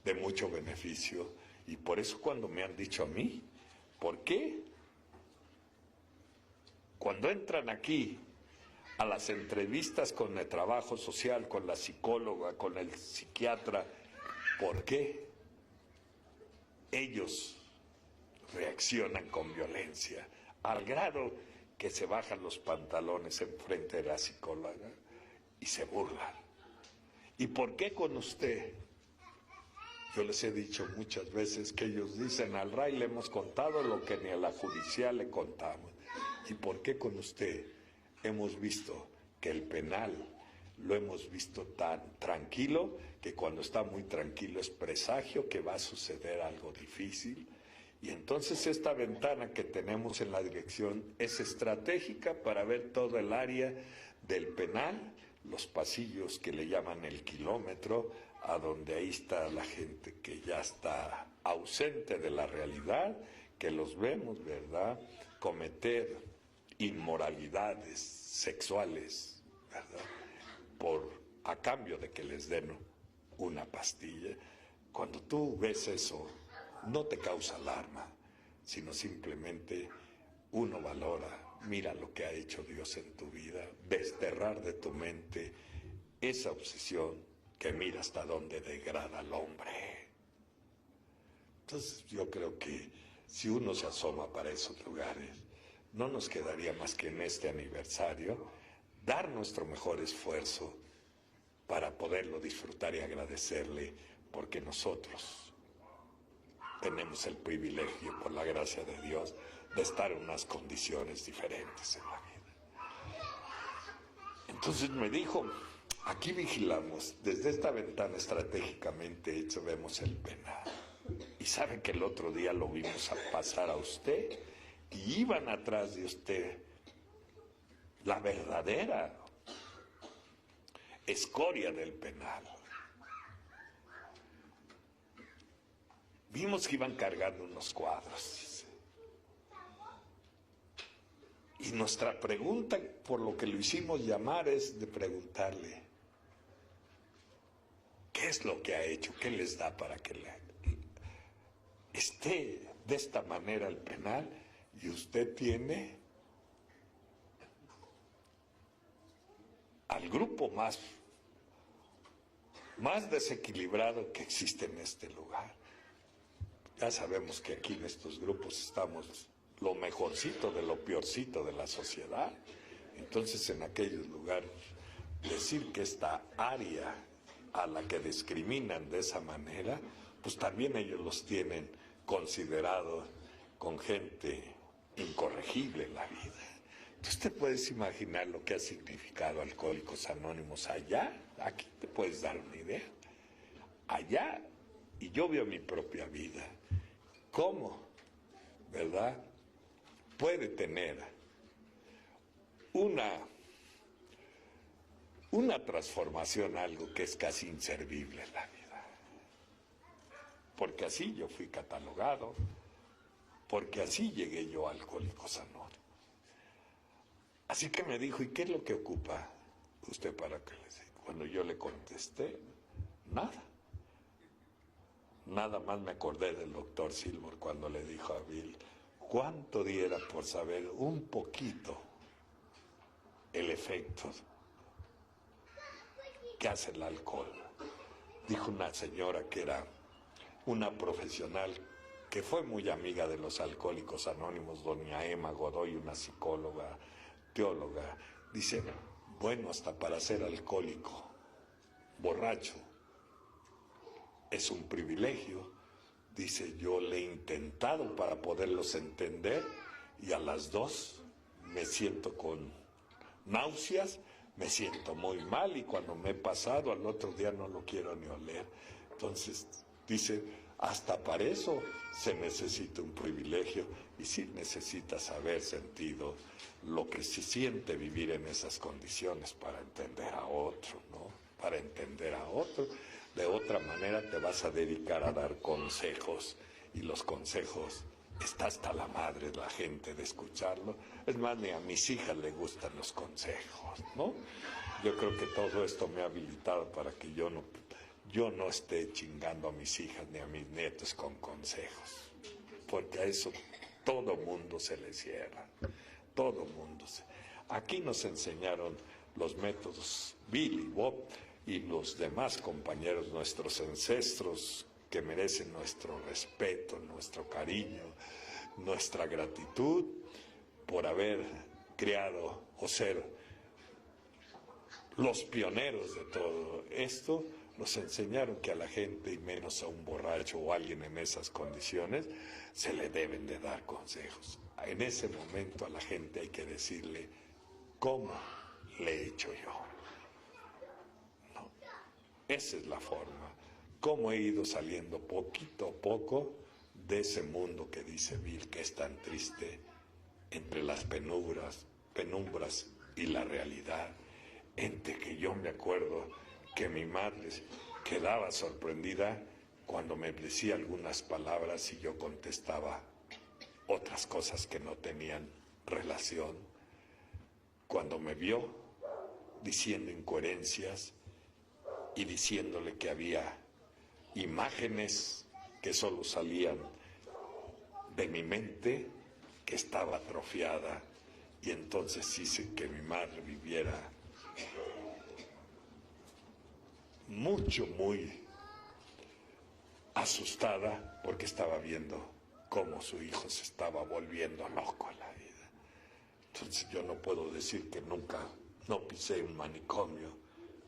de mucho beneficio. Y por eso cuando me han dicho a mí, ¿por qué? Cuando entran aquí a las entrevistas con el trabajo social, con la psicóloga, con el psiquiatra, ¿por qué ellos reaccionan con violencia al grado que se bajan los pantalones en frente de la psicóloga y se burlan? ¿Y por qué con usted? Yo les he dicho muchas veces que ellos dicen, al RAI le hemos contado lo que ni a la judicial le contamos. ¿Y por qué con usted hemos visto que el penal lo hemos visto tan tranquilo que cuando está muy tranquilo es presagio que va a suceder algo difícil. Y entonces esta ventana que tenemos en la dirección es estratégica para ver todo el área del penal, los pasillos que le llaman el kilómetro, a donde ahí está la gente que ya está ausente de la realidad, que los vemos, ¿verdad?, cometer inmoralidades sexuales, ¿verdad?, a cambio de que les den una pastilla. Cuando tú ves eso, no te causa alarma, sino simplemente uno valora, mira lo que ha hecho Dios en tu vida, desterrar de tu mente esa obsesión que mira hasta dónde degrada al hombre. Entonces yo creo que si uno se asoma para esos lugares, no nos quedaría más que en este aniversario dar nuestro mejor esfuerzo para poderlo disfrutar y agradecerle, porque nosotros tenemos el privilegio, por la gracia de Dios, de estar en unas condiciones diferentes en la vida. Entonces me dijo, aquí vigilamos, desde esta ventana estratégicamente hecha vemos el penal. Y sabe que el otro día lo vimos a pasar a usted y iban atrás de usted la verdadera escoria del penal. Vimos que iban cargando unos cuadros, dice. Y nuestra pregunta, por lo que lo hicimos llamar, es de preguntarle, ¿qué es lo que ha hecho? ¿Qué les da para que esté de esta manera el penal? Y usted tiene al grupo más desequilibrado que existe en este lugar. Ya sabemos que aquí en estos grupos estamos lo mejorcito de lo peorcito de la sociedad. Entonces, en aquellos lugares, decir que esta área a la que discriminan de esa manera, pues también ellos los tienen considerados con gente incorregible en la vida. Entonces te puedes imaginar lo que ha significado Alcohólicos Anónimos allá. Aquí te puedes dar una idea. Allá, y yo veo mi propia vida, cómo, ¿verdad?, puede tener una transformación, algo que es casi inservible en la vida. Porque así yo fui catalogado, porque así llegué yo a Alcohólicos Anónimos. Así que me dijo, ¿y qué es lo que ocupa usted para que le diga? Cuando yo le contesté, nada. Nada más me acordé del doctor Silver cuando le dijo a Bill, ¿cuánto diera por saber un poquito el efecto que hace el alcohol? Dijo una señora que era una profesional que fue muy amiga de los Alcohólicos Anónimos, doña Emma Godoy, una psicóloga, teóloga. Dice, bueno, hasta para ser alcohólico, borracho, es un privilegio. Dice, yo le he intentado para poderlos entender y a las 2 me siento con náuseas, me siento muy mal y cuando me he pasado al otro día no lo quiero ni oler. Entonces, dice, hasta para eso se necesita un privilegio y sí necesitas haber sentido lo que se siente vivir en esas condiciones para entender a otro, ¿no? Para entender a otro. De otra manera te vas a dedicar a dar consejos y los consejos, está hasta la madre la gente de escucharlo. Es más, ni a mis hijas les gustan los consejos, ¿no? Yo creo que todo esto me ha habilitado para que yo no esté chingando a mis hijas ni a mis nietos con consejos, porque a eso todo mundo se le cierra, todo mundo Aquí nos enseñaron los métodos Bill y Bob y los demás compañeros, nuestros ancestros que merecen nuestro respeto, nuestro cariño, nuestra gratitud por haber creado o ser los pioneros de todo esto. Nos enseñaron que a la gente, y menos a un borracho o alguien en esas condiciones, se le deben de dar consejos. En ese momento a la gente hay que decirle, ¿cómo le he hecho yo? No, esa es la forma. ¿Cómo he ido saliendo poquito a poco de ese mundo que dice Bill, que es tan triste, entre las penumbras y la realidad? Entre que yo me acuerdo que mi madre quedaba sorprendida cuando me decía algunas palabras y yo contestaba otras cosas que no tenían relación. Cuando me vio diciendo incoherencias y diciéndole que había imágenes que solo salían de mi mente, que estaba atrofiada, y entonces hice que mi madre viviera muy asustada porque estaba viendo cómo su hijo se estaba volviendo loco en la vida. Entonces yo no puedo decir que nunca no pisé un manicomio.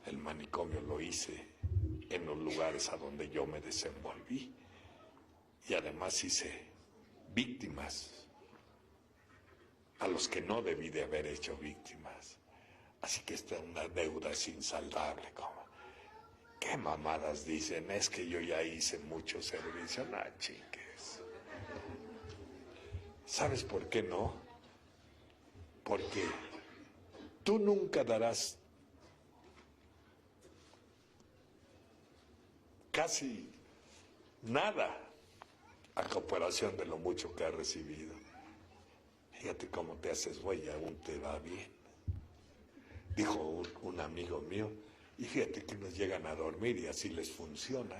El manicomio lo hice en los lugares a donde yo me desenvolví, y además hice víctimas a los que no debí de haber hecho víctimas. Así que esta es una deuda insaldable. Como, ¿qué mamadas dicen? Es que yo ya hice mucho servicio. No, chingues. ¿Sabes por qué no? Porque tú nunca darás casi nada a comparación de lo mucho que has recibido. Fíjate cómo te haces güey, aún te va bien. Dijo un amigo mío, y fíjate que nos llegan a dormir y así les funciona.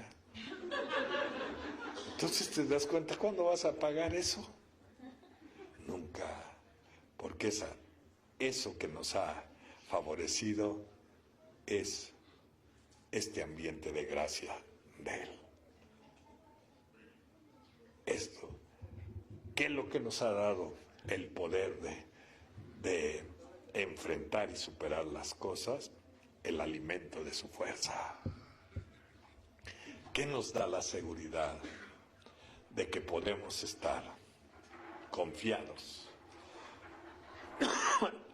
Entonces te das cuenta, ¿cuándo vas a pagar eso? Nunca, porque eso que nos ha favorecido es este ambiente de gracia de Él. Esto, ¿qué es lo que nos ha dado el poder de enfrentar y superar las cosas? El alimento de su fuerza. ¿Qué nos da la seguridad de que podemos estar confiados?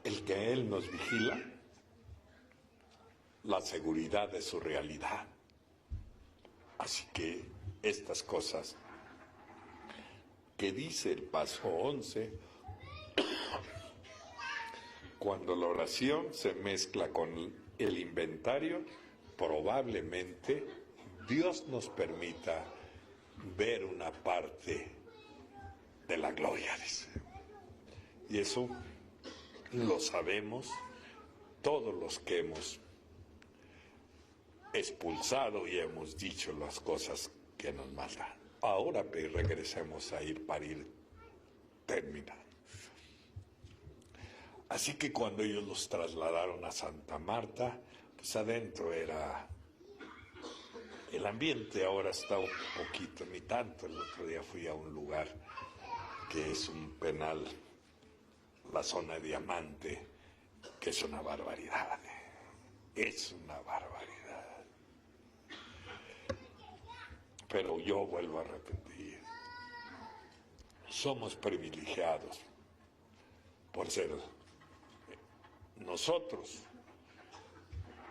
El que Él nos vigila, la seguridad de su realidad. Así que estas cosas que dice el paso 11, cuando la oración se mezcla con el inventario, probablemente Dios nos permita ver una parte de la gloria, dice. Y eso lo sabemos todos los que hemos expulsado y hemos dicho las cosas que nos matan. Ahora regresemos a ir para ir terminando. Así que cuando ellos los trasladaron a Santa Marta, pues adentro era el ambiente. Ahora está un poquito, ni tanto. El otro día fui a un lugar que es un penal, la zona de Diamante, que es una barbaridad. Es una barbaridad. Pero yo vuelvo a repetir, somos privilegiados por ser nosotros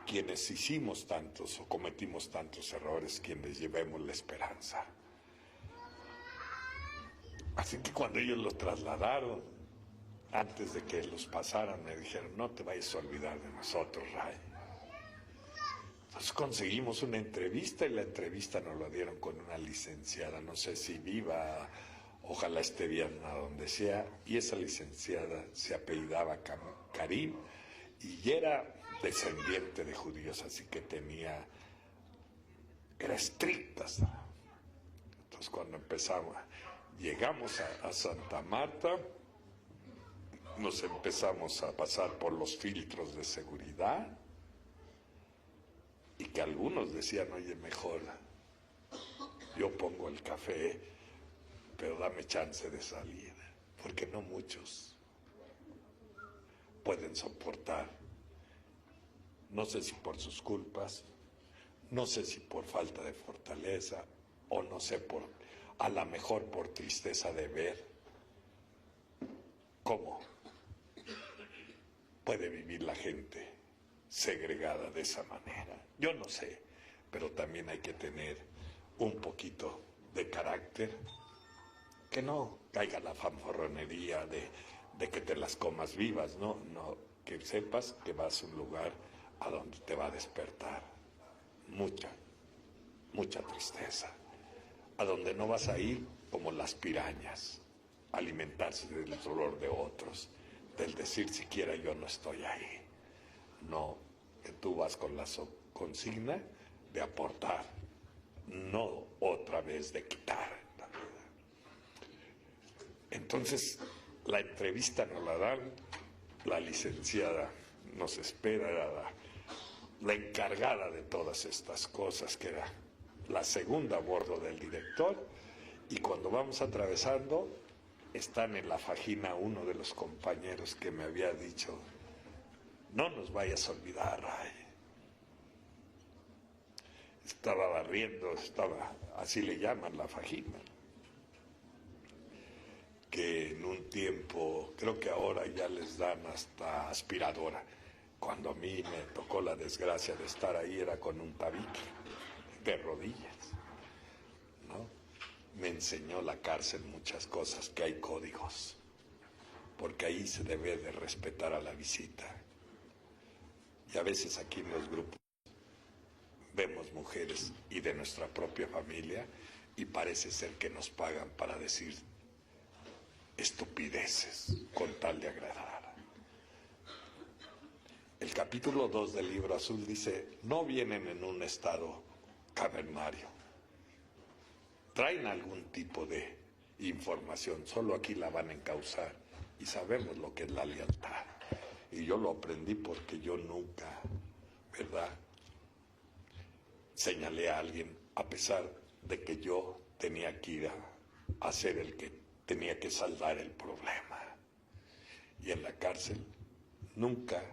quienes hicimos tantos o cometimos tantos errores, quienes llevemos la esperanza. Así que cuando ellos lo trasladaron, antes de que los pasaran, me dijeron, no te vayas a olvidar de nosotros, Ray. Entonces conseguimos una entrevista, y la entrevista nos la dieron con una licenciada, no sé si viva, ojalá esté bien a donde sea, y esa licenciada se apellidaba Karim y era descendiente de judíos, así que era estricta. Entonces cuando llegamos a Santa Marta, nos empezamos a pasar por los filtros de seguridad, y que algunos decían, oye, mejor yo pongo el café, pero dame chance de salir, porque no muchos pueden soportar, no sé si por sus culpas, no sé si por falta de fortaleza, o no sé, a lo mejor por tristeza de ver cómo puede vivir la gente segregada de esa manera? Yo no sé, pero también hay que tener un poquito de carácter, que no caiga la fanfarronería de que te las comas vivas, no, que sepas que vas a un lugar a donde te va a despertar mucha tristeza, a donde no vas a ir como las pirañas, a alimentarse del dolor de otros, del decir siquiera yo no estoy ahí. No, que tú vas con la consigna de aportar, no otra vez de quitar. Entonces, la entrevista nos la dan, la licenciada nos espera, era la encargada de todas estas cosas, que era la segunda a bordo del director, y cuando vamos atravesando, están en la fajina uno de los compañeros que me había dicho, no nos vayas a olvidar, Ray. Estaba barriendo, así le llaman la fajina, que en un tiempo, creo que ahora ya les dan hasta aspiradora. Cuando a mí me tocó la desgracia de estar ahí era con un tabique de rodillas, ¿no? Me enseñó la cárcel muchas cosas, que hay códigos, porque ahí se debe de respetar a la visita. Y a veces aquí en los grupos vemos mujeres y de nuestra propia familia y parece ser que nos pagan para decir estupideces con tal de agradar. El capítulo 2 del Libro Azul dice, no vienen en un estado cavernario, traen algún tipo de información, solo aquí la van a encauzar y sabemos lo que es la lealtad. Y yo lo aprendí porque yo nunca, ¿verdad?, señalé a alguien a pesar de que yo tenía que ir a ser el que tenía que saldar el problema. Y en la cárcel nunca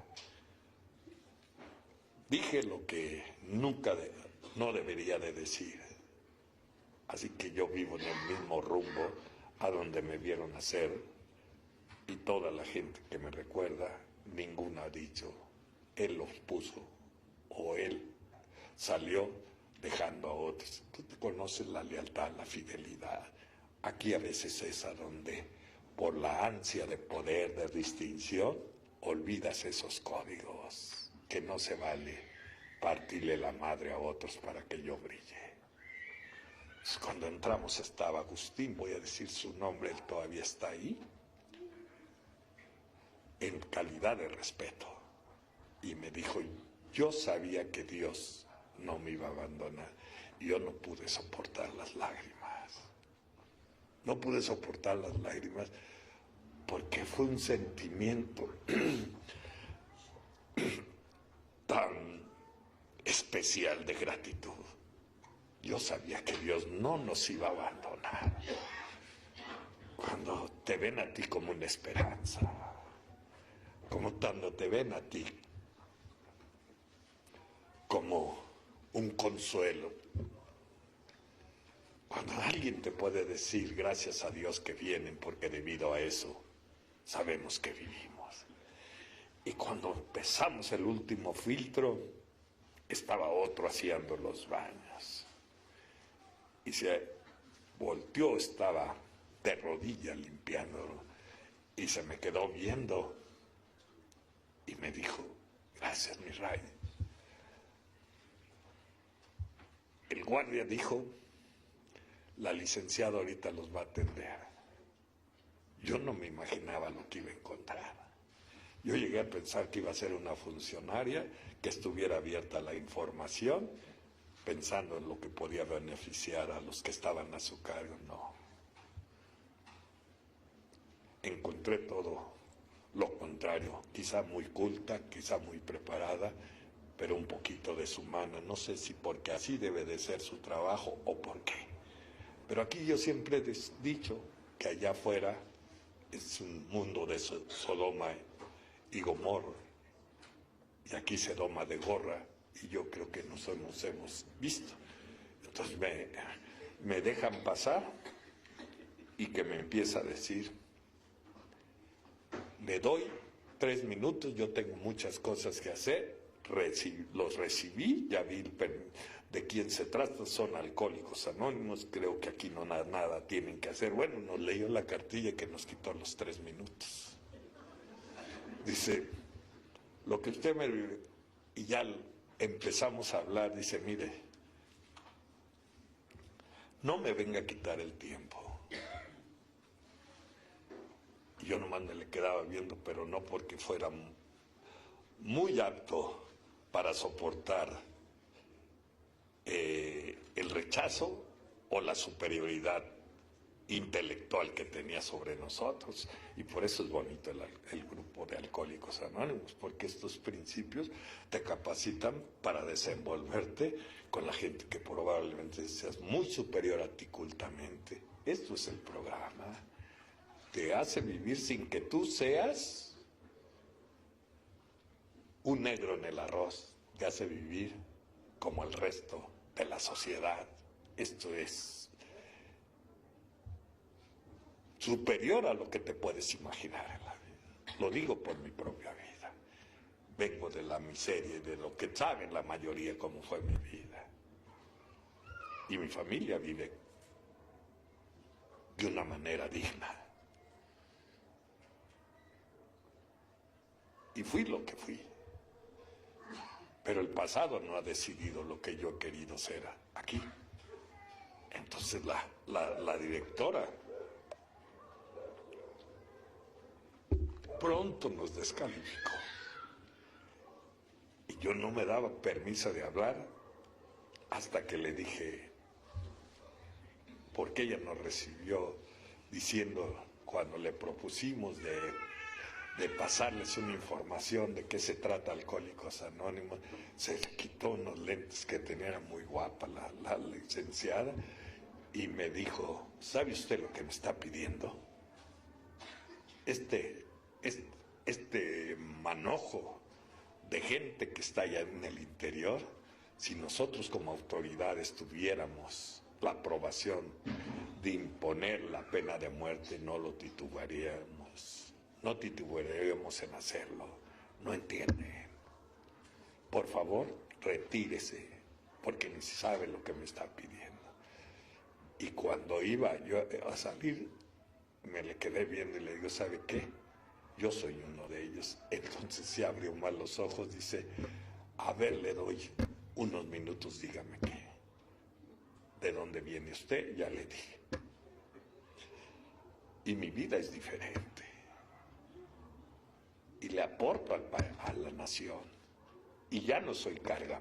dije lo que no debería de decir. Así que yo vivo en el mismo rumbo a donde me vieron nacer, y toda la gente que me recuerda, ninguna ha dicho, él los puso o él salió dejando a otros. Tú te conoces la lealtad, la fidelidad. Aquí a veces es a donde, por la ansia de poder, de distinción, olvidas esos códigos, que no se vale partirle la madre a otros para que yo brille. Pues cuando entramos estaba Agustín, voy a decir su nombre, él todavía está ahí, en calidad de respeto. Y me dijo, yo sabía que Dios no me iba a abandonar. Y yo no pude soportar las lágrimas. No pude soportar las lágrimas porque fue un sentimiento tan especial de gratitud. Yo sabía que Dios no nos iba a abandonar. Cuando te ven a ti como una esperanza, como cuando te ven a ti como un consuelo. Cuando alguien te puede decir, gracias a Dios que vienen, porque debido a eso sabemos que vivimos. Y cuando empezamos el último filtro, estaba otro haciendo los baños. Y se volteó, estaba de rodillas limpiándolo. Y se me quedó viendo y me dijo, gracias, mi Ray. El guardia dijo, la licenciada ahorita los va a atender. Yo no me imaginaba lo que iba a encontrar. Yo llegué a pensar que iba a ser una funcionaria, que estuviera abierta a la información, pensando en lo que podía beneficiar a los que estaban a su cargo. No. Encontré todo lo contrario, quizá muy culta, quizá muy preparada, pero un poquito deshumana. No sé si porque así debe de ser su trabajo o por qué. Pero aquí yo siempre he dicho que allá afuera es un mundo de Sodoma y Gomorra, y aquí se doma de gorra, y yo creo que nos hemos visto. Entonces me dejan pasar y que me empieza a decir, le doy 3 minutos, yo tengo muchas cosas que hacer, los recibí, ya vi de quién se trata, son Alcohólicos Anónimos, creo que aquí no nada tienen que hacer. Bueno, nos leyó la cartilla que nos quitó los 3 minutos. Dice, lo que usted me... Y ya empezamos a hablar, dice, mire, no me venga a quitar el tiempo. Y yo nomás me le quedaba viendo, pero no porque fuera muy apto para soportar el rechazo o la superioridad intelectual que tenía sobre nosotros. Y por eso es bonito el grupo de Alcohólicos Anónimos, porque estos principios te capacitan para desenvolverte con la gente que probablemente seas muy superior a ti cultamente. Esto es el programa. Te hace vivir sin que tú seas un negro en el arroz. Te hace vivir como el resto de la sociedad. Esto es superior a lo que te puedes imaginar en la vida. Lo digo por mi propia vida. Vengo de la miseria y de lo que saben la mayoría cómo fue mi vida. Y mi familia vive de una manera digna. Y fui lo que fui. Pero el pasado no ha decidido lo que yo he querido ser aquí. Entonces la directora pronto nos descalificó. Y yo no me daba permiso de hablar hasta que le dije, porque ella nos recibió diciendo, cuando le propusimos de pasarles una información de qué se trata Alcohólicos Anónimos, se le quitó unos lentes que tenía, era muy guapa la licenciada, y me dijo, ¿sabe usted lo que me está pidiendo? Este manojo de gente que está allá en el interior, si nosotros como autoridades tuviéramos la aprobación de imponer la pena de muerte, no lo titubearíamos, no titubearíamos en hacerlo. No entienden. Por favor, retírese, porque ni sabe lo que me está pidiendo. Y cuando iba yo a salir, me le quedé viendo y le digo, ¿sabe qué? Yo soy uno de ellos. Entonces se abrió más los ojos, dice, a ver, le doy unos minutos, dígame qué. ¿De dónde viene usted? Ya le dije. Y mi vida es diferente. Y le aporto a la nación. Y ya no soy carga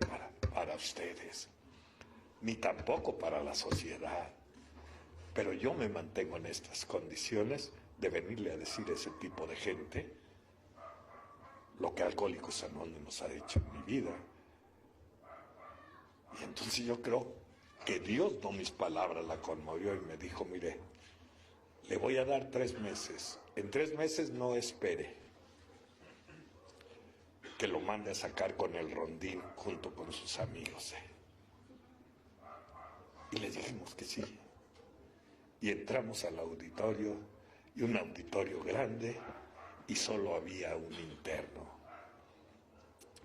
para ustedes, ni tampoco para la sociedad. Pero yo me mantengo en estas condiciones de venirle a decir a ese tipo de gente lo que Alcohólicos Anónimos ha hecho en mi vida. Y entonces yo creo que Dios, no mis palabras, la conmovió y me dijo, mire, le voy a dar 3 meses. En 3 meses no espere que lo mande a sacar con el rondín junto con sus amigos. Y le dijimos que sí. Y entramos al auditorio, y un auditorio grande, y solo había un interno.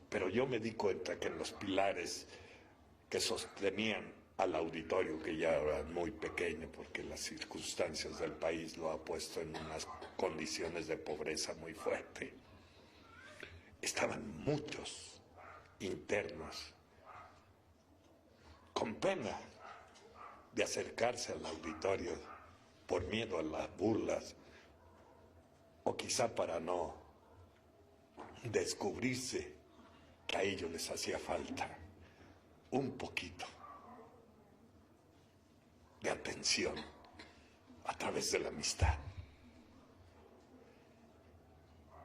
Pero yo me di cuenta que en los pilares que sostenían al auditorio, que ya era muy pequeño porque las circunstancias del país lo ha puesto en unas condiciones de pobreza muy fuerte, estaban muchos internos con pena de acercarse al auditorio por miedo a las burlas o quizá para no descubrirse que a ellos les hacía falta un poquito de atención a través de la amistad.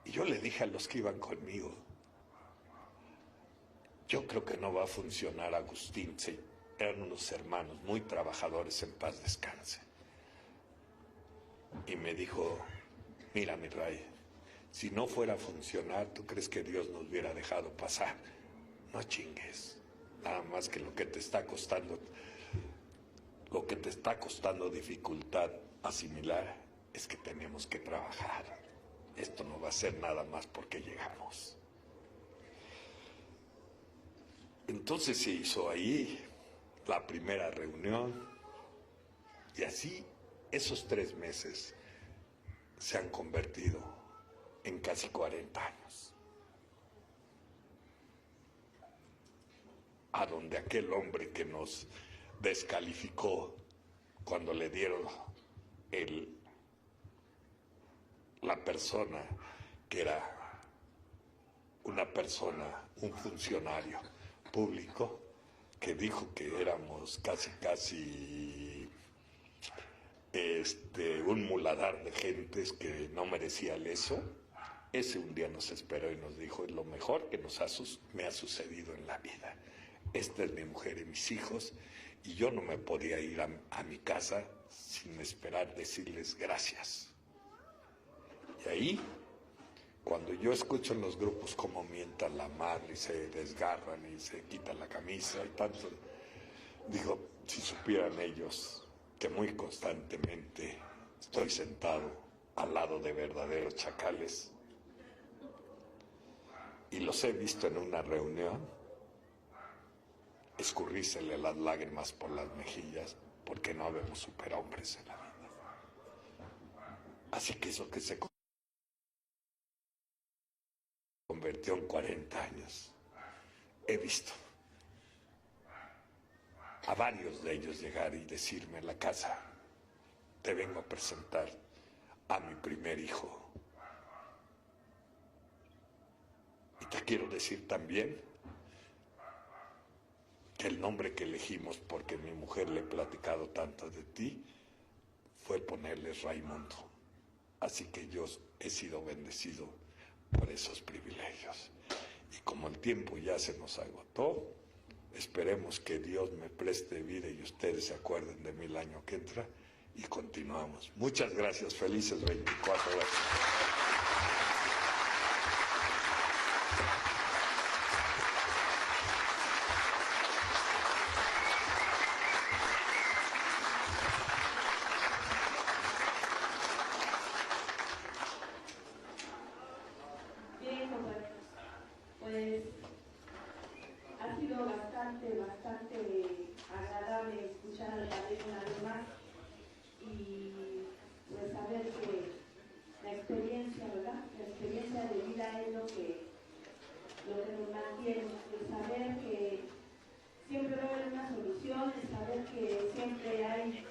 Y yo le dije a los que iban conmigo, yo creo que no va a funcionar, Agustín. Sí, eran unos hermanos muy trabajadores, en paz descanse. Y me dijo, mira, mi Ray, si no fuera a funcionar, ¿tú crees que Dios nos hubiera dejado pasar? No chingues, nada más que lo que te está costando dificultad asimilar es que tenemos que trabajar. esto no va a ser nada más porque llegamos. Entonces se hizo ahí la primera reunión y así esos 3 meses se han convertido en casi 40 años. A donde aquel hombre que nos descalificó cuando le dieron la persona que era una persona, un funcionario público, que dijo que éramos casi un muladar de gentes que no merecía el eso. Ese un día nos esperó y nos dijo: es lo mejor que me ha sucedido en la vida. Esta es mi mujer y mis hijos, y yo no me podía ir a mi casa sin esperar decirles gracias. Y ahí, cuando yo escucho en los grupos cómo mientan la madre y se desgarran y se quitan la camisa y tanto, digo, si supieran ellos que muy constantemente estoy sentado al lado de verdaderos chacales y los he visto en una reunión escurrírsele las lágrimas por las mejillas porque no habemos superhombres en la vida. Así que eso que se convirtió en 40 años, he visto a varios de ellos llegar y decirme en la casa: te vengo a presentar a mi primer hijo. Y te quiero decir también que el nombre que elegimos, porque mi mujer le he platicado tanto de ti, fue ponerles Raimundo. Así que yo he sido bendecido por esos privilegios. Y como el tiempo ya se nos agotó, esperemos que Dios me preste vida y ustedes se acuerden de mí el año que entra y continuamos. Muchas gracias, felices 24 horas. Bien, compañeros, pues ha sido bastante agradable escuchar al padre una vez más y pues saber que la experiencia, ¿verdad? La experiencia de vida es lo que nos mantiene, el saber que siempre va a haber una solución, el saber que siempre hay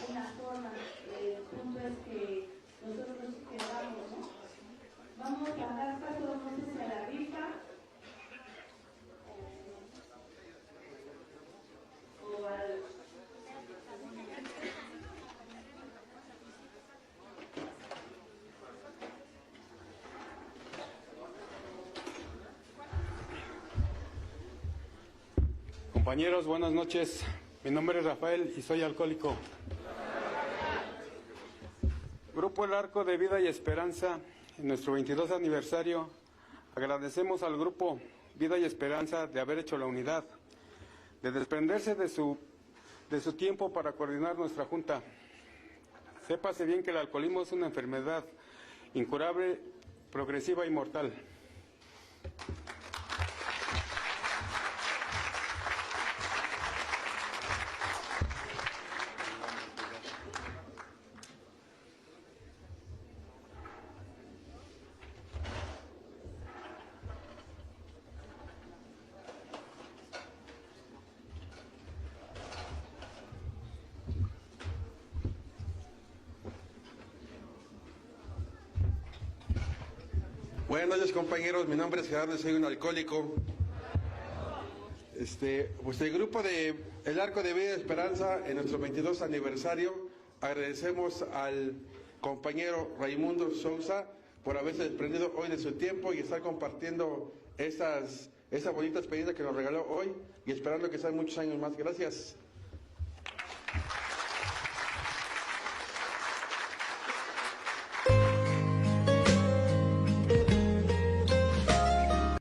una forma. El punto es que nosotros nos quedamos, ¿no? Vamos a dar paso, no sé si a la rifa o al... Compañeros, buenas noches. Mi nombre es Rafael y soy alcohólico. Grupo El Arco de Vida y Esperanza, en nuestro 22 aniversario, agradecemos al Grupo Vida y Esperanza de haber hecho la unidad, de desprenderse de su tiempo para coordinar nuestra junta. Sépase bien que el alcoholismo es una enfermedad incurable, progresiva y mortal. Buenas noches, compañeros, mi nombre es Gerardo, soy un alcohólico. Pues el grupo de El Arco de Vida y Esperanza, en nuestro 22 aniversario, agradecemos al compañero Raimundo Sousa por haberse desprendido hoy de su tiempo y estar compartiendo esa bonita experiencia que nos regaló hoy y esperando que sean muchos años más. Gracias.